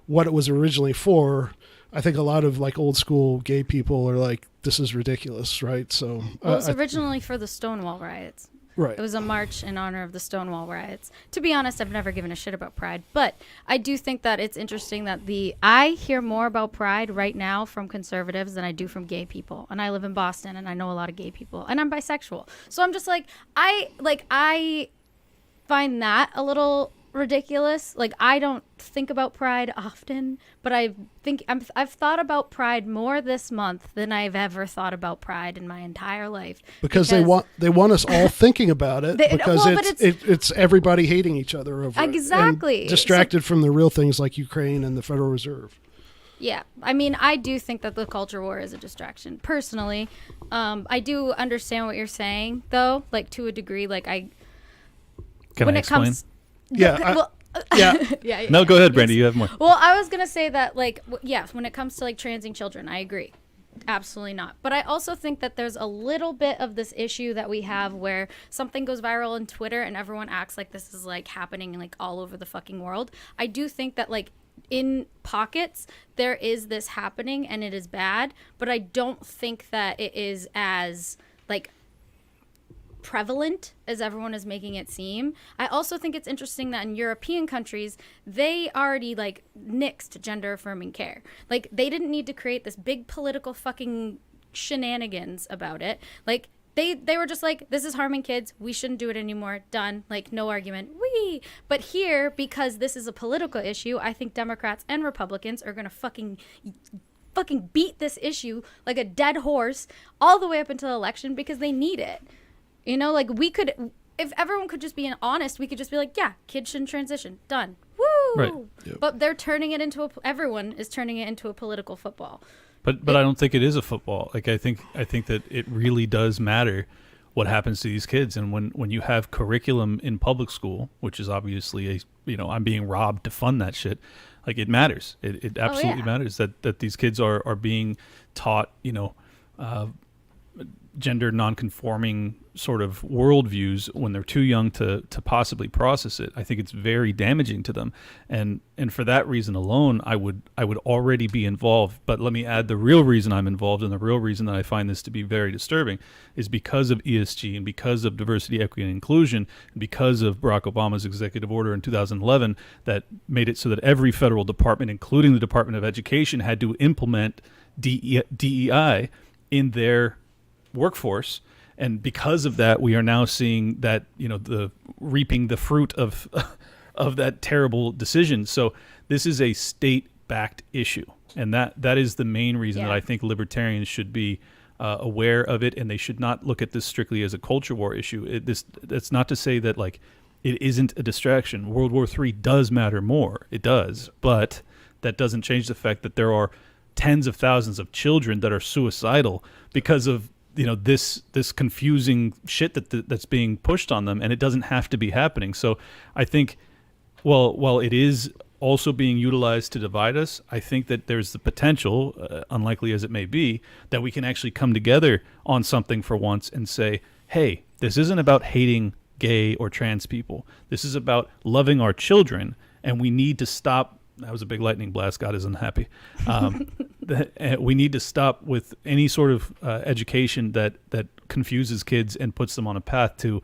what it was originally for, I think a lot of like old school gay people are like, this is ridiculous, right? So it was originally for the Stonewall riots. Right. It was a march in honor of the Stonewall riots. To be honest, I've never given a shit about Pride, but I do think that it's interesting that I hear more about Pride right now from conservatives than I do from gay people. And I live in Boston and I know a lot of gay people and I'm bisexual. So I'm just like, I find that a little ridiculous. Like, I don't think about Pride often, but I've thought about Pride more this month than I've ever thought about Pride in my entire life. Because they want us all thinking about it because it's everybody hating each other over exactly. it. And distracted from the real things like Ukraine and the Federal Reserve. Yeah, I mean, I do think that the culture war is a distraction. Personally, I do understand what you're saying, though, like to a degree. Like Can I explain? Yeah. Yeah. No, go ahead, Brandi. You have more. Well, I was gonna say that, when it comes to like transing children, I agree. Absolutely not. But I also think that there's a little bit of this issue that we have where something goes viral on Twitter and everyone acts like this is like happening like all over the fucking world. I do think that like in pockets there is this happening and it is bad, but I don't think that it is as like prevalent as everyone is making it seem. I also think it's interesting that in European countries, they already like nixed gender affirming care. Like they didn't need to create this big political fucking shenanigans about it. Like they were just like, this is harming kids. We shouldn't do it anymore. Done. Like no argument. Wee. But here, because this is a political issue, I think Democrats and Republicans are going to fucking beat this issue like a dead horse all the way up until election because they need it. You know, like we could, if everyone could just be honest, we could just be like, yeah, kids shouldn't transition. Done. Woo! Right. Yep. But they're turning it into everyone is turning it into a political football. But I don't think it is a football. Like I think that it really does matter what happens to these kids. And when you have curriculum in public school, which is obviously I'm being robbed to fund that shit. Like it matters. It absolutely matters that these kids are being taught, gender non-conforming sort of worldviews when they're too young to possibly process it. I think it's very damaging to them, and for that reason alone, I would already be involved. But let me add the real reason I'm involved, and the real reason that I find this to be very disturbing is because of ESG and because of diversity, equity, and inclusion, and because of Barack Obama's executive order in 2011 that made it so that every federal department, including the Department of Education, had to implement DEI in their workforce. And because of that, we are now seeing that the reaping the fruit of that terrible decision. So this is a state-backed issue, and that is the main reason that I think libertarians should be aware of it, and they should not look at this strictly as a culture war issue. That's not to say that like it isn't a distraction. World War III does matter more. It does, but that doesn't change the fact that there are tens of thousands of children that are suicidal because of this confusing shit that's being pushed on them, and it doesn't have to be happening. So I think, while it is also being utilized to divide us, I think that there's the potential, unlikely as it may be, that we can actually come together on something for once and say, hey, this isn't about hating gay or trans people. This is about loving our children, and we need to stop. That was a big lightning blast. God isn't happy. We need to stop with any sort of education that confuses kids and puts them on a path to,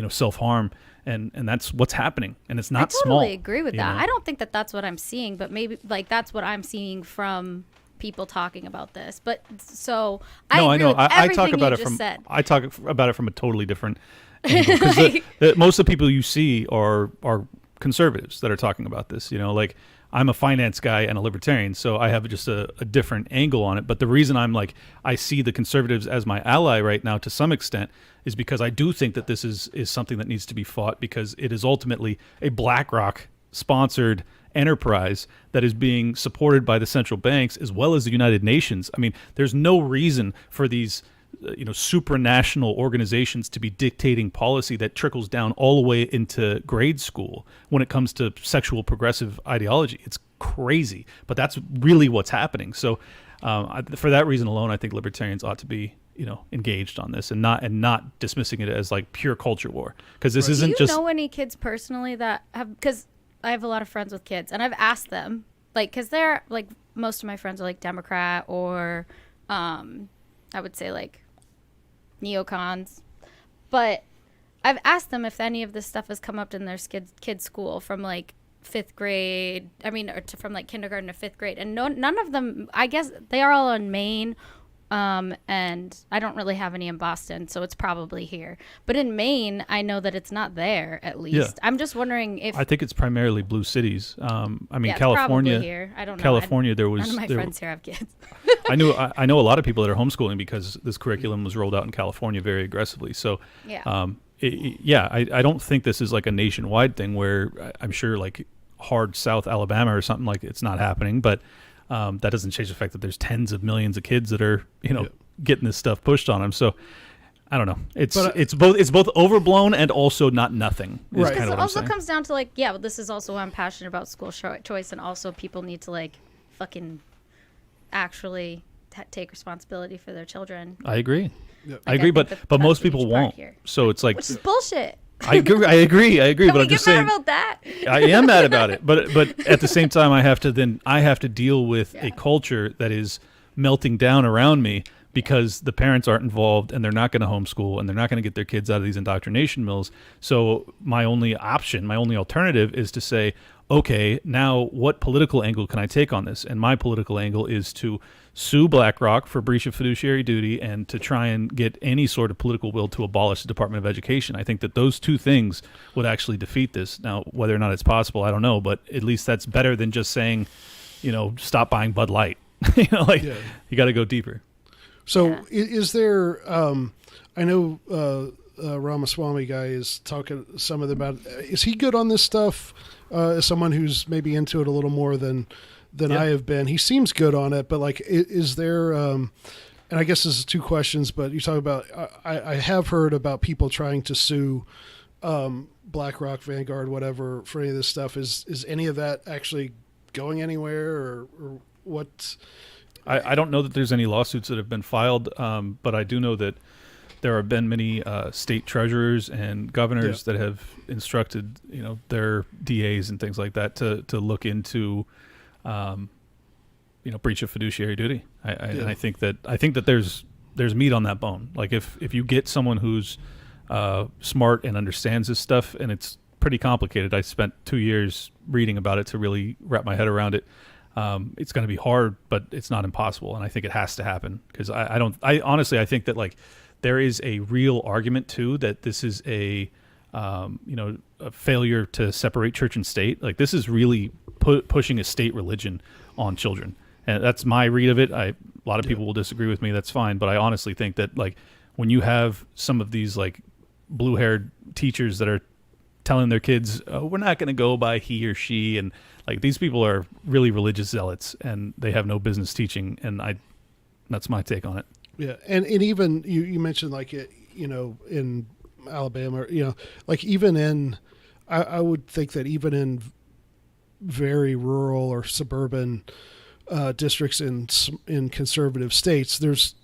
self-harm. And that's what's happening. And it's not small. I totally agree with that. I don't think that that's what I'm seeing, but maybe like that's what I'm seeing from people talking about this. But so I know. I talk about it from a totally different angle, because most of the people you see are conservatives that are talking about this. Like I'm a finance guy and a libertarian, so I have just a different angle on it. But the reason I'm like, I see the conservatives as my ally right now to some extent is because I do think that this is something that needs to be fought, because it is ultimately a BlackRock sponsored enterprise that is being supported by the central banks as well as the United Nations. I mean, there's no reason for these supranational organizations to be dictating policy that trickles down all the way into grade school when it comes to sexual progressive ideology. It's crazy, but that's really what's happening. So for that reason alone, I think libertarians ought to be engaged on this and not dismissing it as like pure culture war, because this isn't just. Do you know any kids personally that have, because I have a lot of friends with kids, and I've asked them, like, because they're like, most of my friends are like Democrat or I would say like neocons, but I've asked them if any of this stuff has come up in their kids' school from like fifth grade. I mean, from like kindergarten to fifth grade, and none of them. I guess they are all in Maine, and I don't really have any in Boston, so it's probably here. But in Maine, I know that it's not there. At least, yeah. I'm just wondering if I think it's primarily blue cities. I mean, yeah, California. Here. I don't know. California, there was. None of my friends here have kids. I know a lot of people that are homeschooling because this curriculum was rolled out in California very aggressively. So, I don't think this is like a nationwide thing where I'm sure like hard South Alabama or something like it's not happening, but that doesn't change the fact that there's tens of millions of kids that are getting this stuff pushed on them. So I don't know. It's both overblown and also not nothing. Is right. Kind of it also saying. Comes down to like, but this is also why I'm passionate about school choice, and also people need to like fucking actually take responsibility for their children. I agree. Yep. I agree, but that's most the people huge part won't. here. So it's like Which is bullshit. I agree. Can But we I'm get just mad saying. about that? I am mad about it, but at the same time, I have to deal with a culture that is melting down around me because the parents aren't involved and they're not going to homeschool and they're not going to get their kids out of these indoctrination mills. So my only alternative is to say, okay, now what political angle can I take on this? And my political angle is to sue BlackRock for breach of fiduciary duty and to try and get any sort of political will to abolish the Department of Education. I think that those two things would actually defeat this. Now, whether or not it's possible, I don't know, but at least that's better than just saying, stop buying Bud Light. You got to go deeper. So is there, I know Ramaswamy guy is talking some of them about, is he good on this stuff? As someone who's maybe into it a little more than I have been, he seems good on it, but like, is there, and I guess this is two questions, but you talk about, I have heard about people trying to sue BlackRock, Vanguard, whatever, for any of this stuff. Is any of that actually going anywhere or what? I don't know that there's any lawsuits that have been filed, but I do know that there have been many state treasurers and governors that have instructed, their DAs and things like that to look into, breach of fiduciary duty. And I think that there's meat on that bone. Like if you get someone who's smart and understands this stuff, and it's pretty complicated. I spent 2 years reading about it to really wrap my head around it. It's going to be hard, but it's not impossible. And I think it has to happen because I honestly, I think that like there is a real argument too, that this is a failure to separate church and state. Like this is really pushing a state religion on children. And that's my read of it. A lot of people will disagree with me. That's fine. But I honestly think that like when you have some of these like blue haired teachers that are telling their kids, oh, we're not going to go by he or she. And like these people are really religious zealots and they have no business teaching. And that's my take on it. Yeah. And even you mentioned like, in Alabama, like even in, I would think that even in very rural or suburban districts in conservative states, there's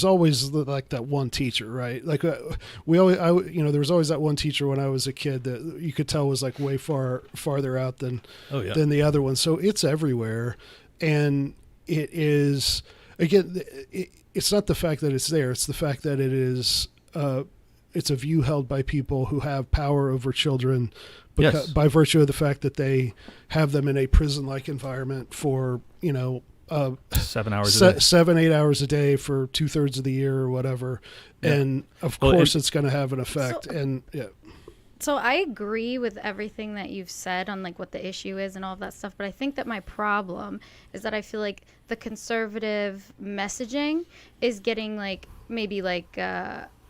always like that one teacher, right? Like there was always that one teacher when I was a kid that you could tell was like way farther out than the other one. So it's everywhere. And it is, again, it's not the fact that it's there. It's the fact that it is, it's a view held by people who have power over children by virtue of the fact that they have them in a prison-like environment for, 7 hours a day. 7-8 hours a day for 2/3 of the year or whatever. Yeah. And of course it's going to have an effect. So I agree with everything that you've said on like what the issue is and all of that stuff. But I think that my problem is that I feel like the conservative messaging is getting like maybe like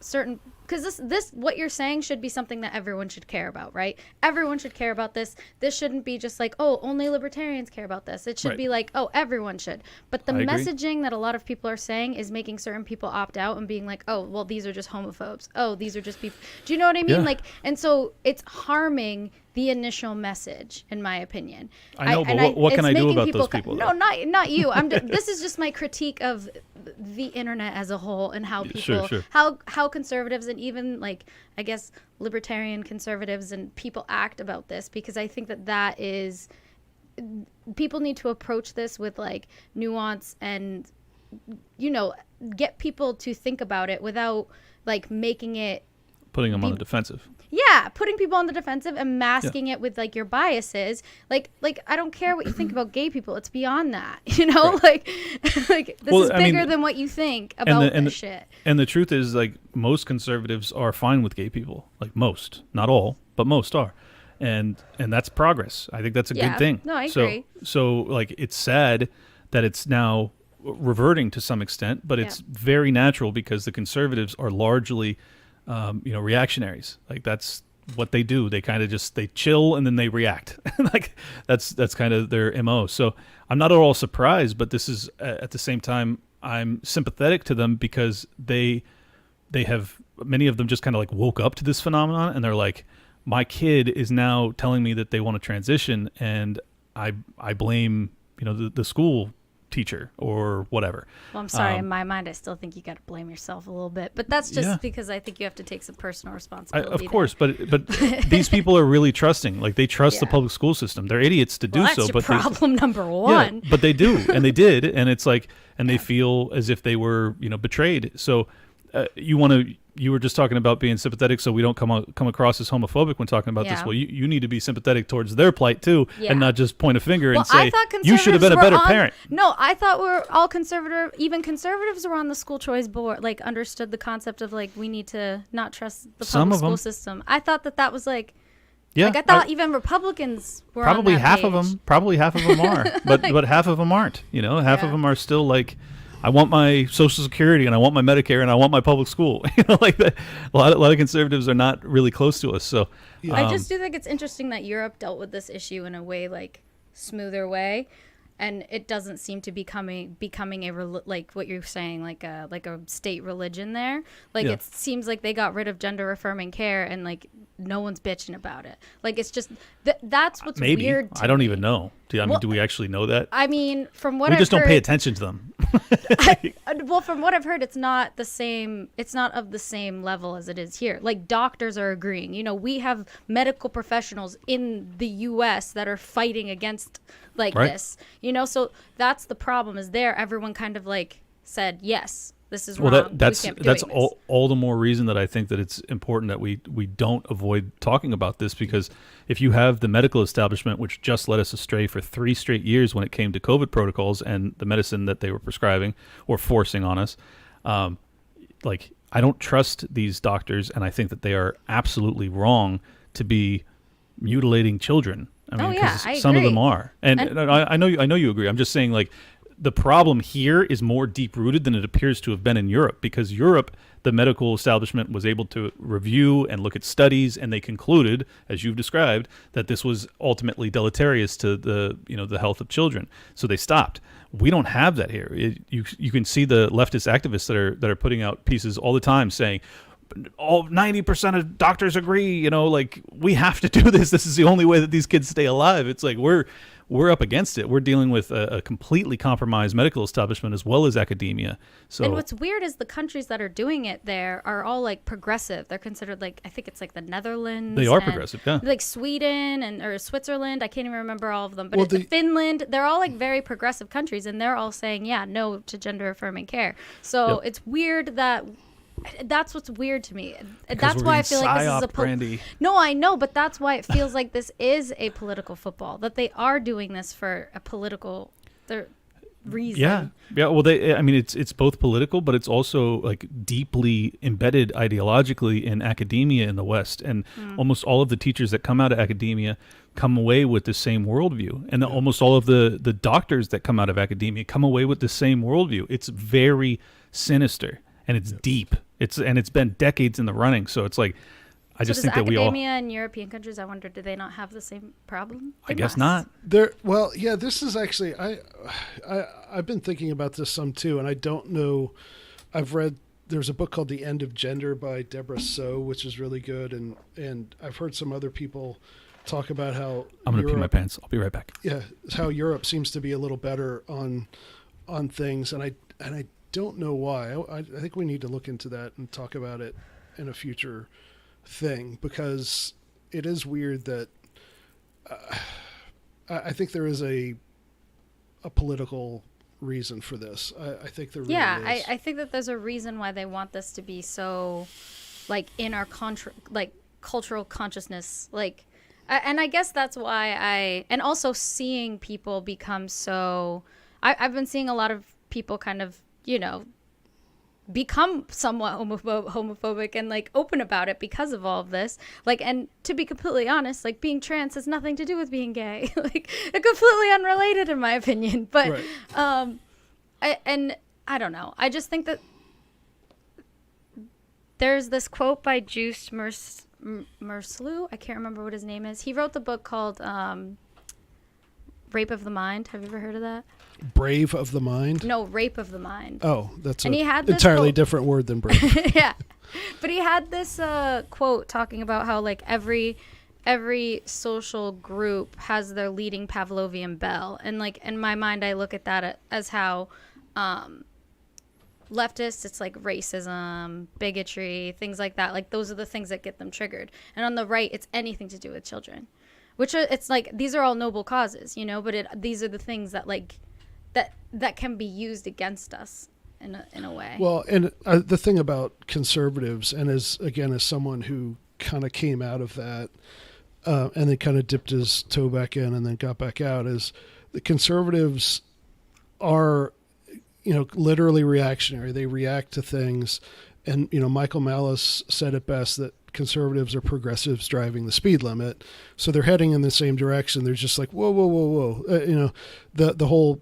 certain, because this what you're saying should be something that everyone should care about, right? Everyone should care about this. This shouldn't be just like, oh, only libertarians care about this. It should be like, oh, everyone should. But the messaging that a lot of people are saying is making certain people opt out and being like, oh, well, these are just homophobes. Oh, these are just people. Do you know what I mean? Yeah. Like, and so it's harming the initial message, in my opinion. I know, but what can I do about those people? No, not you. This is just my critique of the internet as a whole and how people, how conservatives and even like, I guess, libertarian conservatives and people act about this, because I think that is, people need to approach this with like nuance and, get people to think about it without like making it, putting them on the defensive. Yeah, putting people on the defensive and masking it with like your biases. Like I don't care what you think about gay people. It's beyond that, Like this is bigger than what you think about this shit. And the truth is, like, most conservatives are fine with gay people. Like most, not all, but most are, and that's progress. I think that's a good thing. No, I agree. So like, it's sad that it's now reverting to some extent, but it's very natural because the conservatives are largely reactionaries. Like that's what they do. They kind of they chill and then they react. Like that's kind of their MO. So I'm not at all surprised, but this is at the same time, I'm sympathetic to them because they have, many of them just kind of like woke up to this phenomenon and they're like, my kid is now telling me that they want to transition and I blame, the school teacher or whatever. Well, I'm sorry. In my mind, I still think you got to blame yourself a little bit, but that's just because I think you have to take some personal responsibility. Of course, but these people are really trusting. Like, they trust the public school system. They're idiots to do that's so. Your but problem number one. Yeah, but they do, and they did, and it's like, and they feel as if they were, betrayed. So you were just talking about being sympathetic, so we don't come across as homophobic when talking about this. Well, you need to be sympathetic towards their plight too, and not just point a finger and say you should have been a better parent. No, I thought we're all conservative. Even conservatives were on the school choice board, like understood the concept of like we need to not trust the public school system. I thought that was like. Yeah, like I thought even Republicans were probably on that half page. of them. Probably half of them are, but half of them aren't. Half of them are still like, I want my Social Security and I want my Medicare and I want my public school. Like that. A lot of conservatives are not really close to us. So I just do think it's interesting that Europe dealt with this issue in a way like smoother way, and it doesn't seem to be becoming a like what you're saying, like a state religion there. Like it seems like they got rid of gender affirming care and like no one's bitching about it. Like it's just that's what's weird. To I don't me. even know. Do we actually know that? I mean, from what we I've just heard, don't pay attention to them. Well, from what I've heard, it's not the same. It's not of the same level as it is here. Like doctors are agreeing. We have medical professionals in the U.S. that are fighting against this. So that's the problem. Is there everyone kind of like said yes. This is wrong. Well, that's all the more reason that I think that it's important that we don't avoid talking about this, because if you have the medical establishment, which just led us astray for 3 straight years when it came to COVID protocols and the medicine that they were prescribing or forcing on us, I don't trust these doctors, and I think that they are absolutely wrong to be mutilating children. I mean, some of them are, and I know you agree. I'm just saying, like, the problem here is more deep-rooted than it appears to have been in Europe, because Europe, the medical establishment was able to review and look at studies, and they concluded, as you've described, that this was ultimately deleterious to the health of children. So they stopped. We don't have that here. You can see the leftist activists that are putting out pieces all the time saying, all 90% of doctors agree, like, we have to do this. This is the only way that these kids stay alive. It's like we're up against it. We're dealing with a completely compromised medical establishment as well as academia. So, and what's weird is the countries that are doing it there are all like progressive. They're considered like, I think it's like the Netherlands. They are progressive, yeah. Like Sweden or Switzerland. I can't even remember all of them. But Finland, they're all like very progressive countries, and they're all saying, no to gender affirming care. So it's weird that. That's what's weird to me. That's why I feel like this is a Brandi. No, I know, but that's why it feels like this is a political football. That they are doing this for a political reason. Yeah. Well, it's both political, but it's also like deeply embedded ideologically in academia in the West, and almost all of the teachers that come out of academia come away with the same worldview, and almost all of the doctors that come out of academia come away with the same worldview. It's very sinister. And it's deep. It's been decades in the running. So it's like, I just think that we all. Academia in European countries, I wonder, do they not have the same problem? I guess not. This is actually I've been thinking about this some too, and I don't know. I've read there's a book called The End of Gender by Deborah So, which is really good, and I've heard some other people talk about how I'm going to pee my pants. I'll be right back. Yeah, how Europe seems to be a little better on things, and I don't know why. I think we need to look into that and talk about it in a future thing, because it is weird that I think there is a political reason for this. I think there really is. I think that there's a reason why they want this to be so, like, in our cultural consciousness, like, and I guess that's why and also seeing people become so. I've been seeing a lot of people kind of, become somewhat homophobic and like open about it because of all of this. Like, and to be completely honest, like, being trans has nothing to do with being gay. Like, they're completely unrelated in my opinion. But I don't know. I just think that there's this quote by Juice Merslu. I can't remember what his name is. He wrote the book called Rape of the Mind. Have you ever heard of that? Brave of the Mind? No, Rape of the Mind. Oh, that's an entirely different word than brave. Yeah. But he had this quote talking about how, like, every every social group has their leading Pavlovian bell. And like in my mind, I look at that as how leftists, it's like racism, bigotry, things like that. Like those are the things that get them triggered. And on the right, it's anything to do with children, which are, it's like, these are all noble causes, you know, but these are the things that like, that can be used against us in a way. Well, and the thing about conservatives, and as someone who kind of came out of that and then kind of dipped his toe back in and then got back out, is the conservatives are, you know, literally reactionary. They react to things. And, you know, Michael Malice said it best, that conservatives are progressives driving the speed limit. So they're heading in the same direction. They're just like, whoa, whoa, whoa, whoa. You know, the whole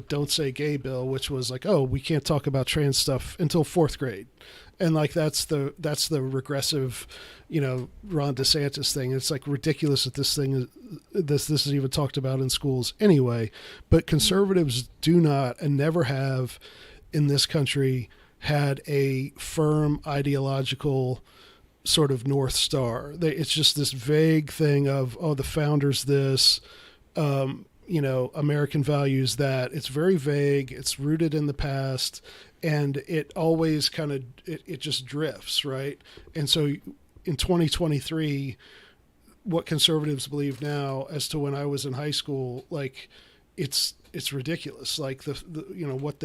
Don't Say Gay bill, which was like, oh, we can't talk about trans stuff until 4th grade. And like, that's the regressive, you know, Ron DeSantis thing. It's like ridiculous that this is even talked about in schools anyway. But conservatives do not, and never have in this country, had a firm ideological sort of North Star. It's just this vague thing of, oh, the founders this, you know, American values that. It's very vague. It's rooted in the past, and it always kind of, it just drifts, right? And so in 2023, what conservatives believe now as to when I was in high school, like it's ridiculous. Like the you know, what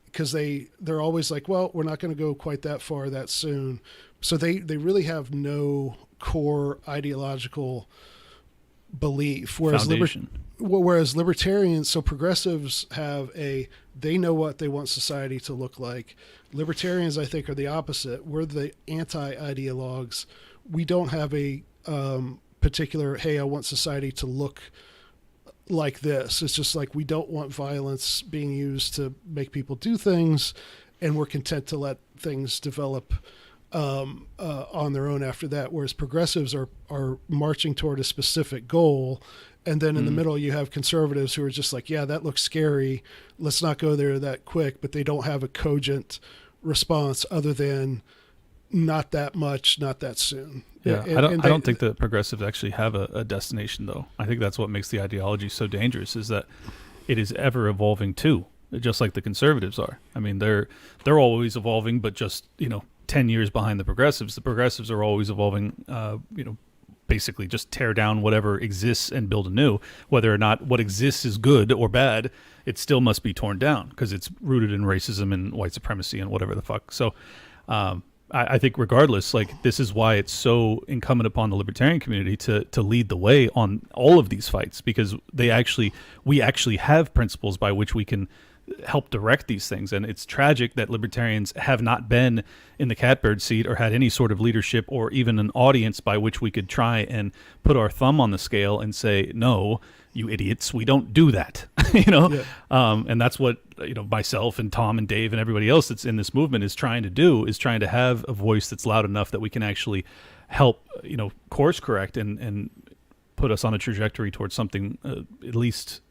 because they're always like, well, we're not going to go quite that far that soon. So they really have no core ideological belief. Whereas libertarians, so progressives have they know what they want society to look like. Libertarians, I think, are the opposite. We're the anti-ideologues. We don't have a particular, hey, I want society to look like this. It's just like, we don't want violence being used to make people do things, and we're content to let things develop on their own after that. Whereas progressives are marching toward a specific goal, and then in the middle you have conservatives who are just like, yeah, that looks scary, let's not go there that quick, but they don't have a cogent response other than not that much, not that soon. Yeah, I don't think that progressives actually have a destination, though. I think that's what makes the ideology so dangerous, is that it is ever evolving too, just like the conservatives are. I mean, they're always evolving, but just, you know, 10 years behind the progressives. The progressives are always evolving, you know, basically just tear down whatever exists and build anew. Whether or not what exists is good or bad, it still must be torn down because it's rooted in racism and white supremacy and whatever the fuck. So I think regardless, like, this is why it's so incumbent upon the libertarian community to lead the way on all of these fights, because we actually have principles by which we can help direct these things. And it's tragic that libertarians have not been in the catbird seat or had any sort of leadership or even an audience by which we could try and put our thumb on the scale and say, no, you idiots, we don't do that. You know? Yeah. And that's what, you know, myself and Tom and Dave and everybody else that's in this movement is trying to do, is trying to have a voice that's loud enough that we can actually help, you know, course correct and put us on a trajectory towards something at least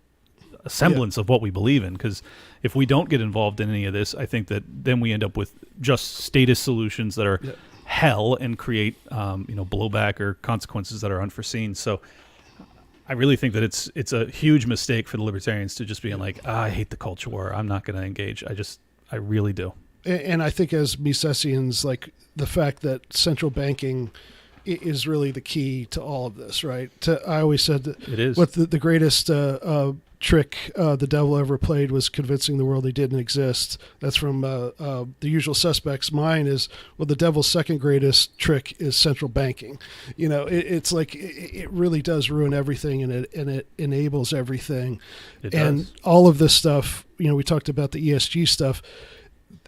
a semblance of what we believe in. Because if we don't get involved in any of this, I think that then we end up with just status solutions that are hell and create you know, blowback or consequences that are unforeseen. So I really think that it's a huge mistake for the libertarians to just being like, I hate the culture war, I'm not going to engage. I really do. And I think as Misesians, like, the fact that central banking is really the key to all of this, right? I always said that it is. What the greatest trick the devil ever played was convincing the world he didn't exist. That's from The Usual Suspects. Mine is, well, the devil's second greatest trick is central banking. You know, it's like it really does ruin everything, and it enables everything. It and does. All of this stuff, you know, we talked about the ESG stuff.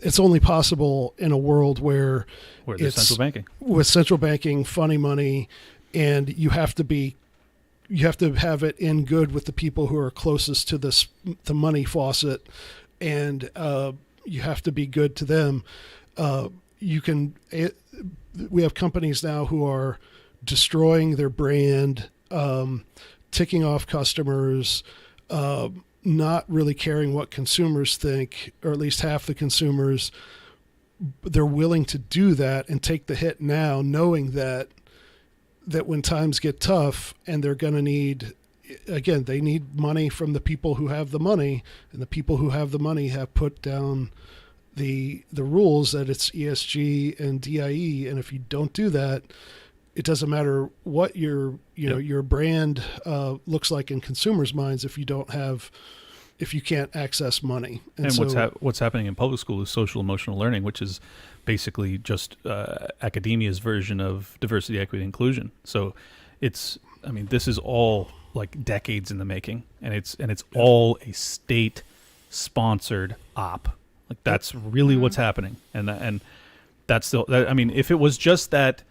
It's only possible in a world where there's central banking. With central banking, funny money, and you have to have it in good with the people who are closest to the money faucet, and you have to be good to them. We have companies now who are destroying their brand, ticking off customers, not really caring what consumers think, or at least half the consumers. They're willing to do that and take the hit now, knowing that that when times get tough and they're going to need, again, they need money from the people who have the money, and the people who have the money have put down the rules that it's ESG and DIE. And if you don't do that, it doesn't matter what your brand looks like in consumers' minds if you can't access money. And so, what's happening in public school is social emotional learning, which is basically just academia's version of diversity, equity, inclusion. So this is all like decades in the making, and it's all a state sponsored op. Like that's really what's happening, and that's if it was just that,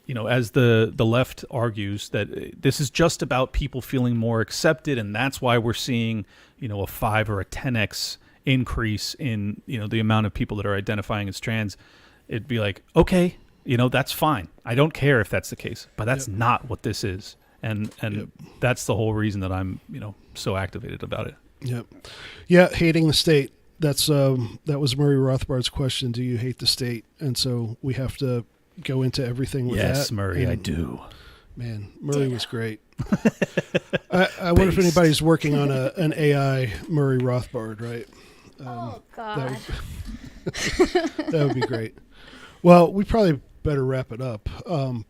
as the left argues, that this is just about people feeling more accepted, and that's why we're seeing, a 5 or a 10x increase in, the amount of people that are identifying as trans, it'd be like, okay, that's fine. I don't care if that's the case, but that's not what this is. And that's the whole reason that I'm, so activated about it. Yep. Yeah. Hating the state. That was Murray Rothbard's question. Do you hate the state? And so we have to go into everything with that. Yes, Murray, I do. Man, Murray was great. I wonder if anybody's working on an AI Murray Rothbard, right? Oh, God. That would be great. Well, we probably better wrap it up.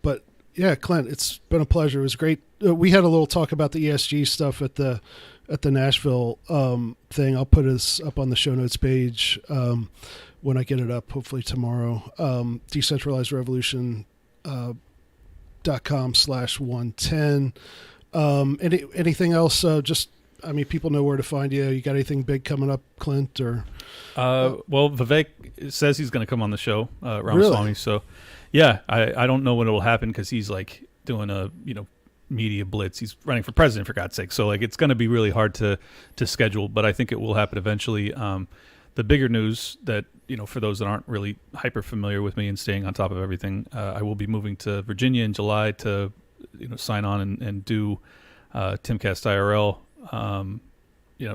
But yeah, Clint, it's been a pleasure. It was great. We had a little talk about the ESG stuff at the Nashville thing. I'll put us up on the show notes page when I get it up, hopefully tomorrow. Decentralized Revolution .com/110. Anything else? People know where to find you. You got anything big coming up, Clint? Or well, Vivek says he's going to come on the show, Ramaswamy. Really? So, yeah, I don't know when it will happen because he's like doing a media blitz. He's running for president, for God's sake. So like it's going to be really hard to schedule, but I think it will happen eventually. The bigger news that, for those that aren't really hyper familiar with me and staying on top of everything, I will be moving to Virginia in July to, sign on and do Timcast IRL,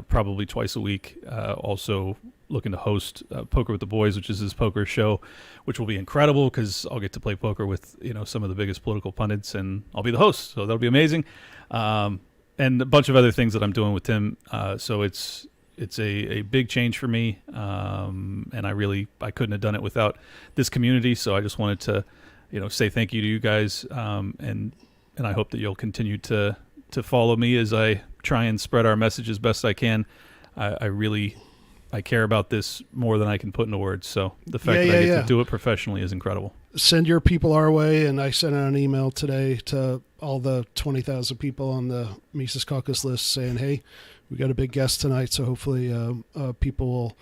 probably twice a week. Also looking to host Poker with the Boys, which is his poker show, which will be incredible because I'll get to play poker with, some of the biggest political pundits, and I'll be the host. So that'll be amazing. And a bunch of other things that I'm doing with Tim. So it's a big change for me. And I couldn't have done it without this community. So I just wanted to, say thank you to you guys. And I hope that you'll continue to follow me as I try and spread our message as best I can. I care about this more than I can put into words. So the fact that I get to do it professionally is incredible. Send your people our way. And I sent out an email today to all the 20,000 people on the Mises Caucus list saying, hey, we got a big guest tonight. So hopefully people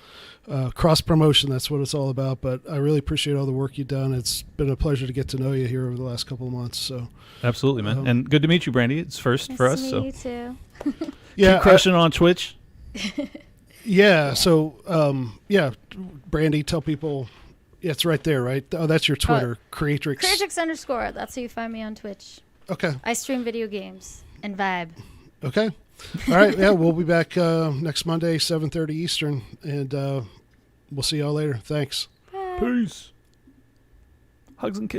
will cross promotion. That's what it's all about. But I really appreciate all the work you've done. It's been a pleasure to get to know you here over the last couple of months. So absolutely, man. And good to meet you, Brandi. It's first nice for us. To meet you too. Keep crushing on Twitch. Yeah. So, Brandi, tell people, it's right there, right? Oh, that's your Twitter, Creatrix. Creatrix_. That's how you find me on Twitch. Okay. I stream video games and vibe. Okay. All right. Yeah, we'll be back next Monday, 7:30 Eastern, and we'll see y'all later. Thanks. Bye. Peace. Hugs and kisses.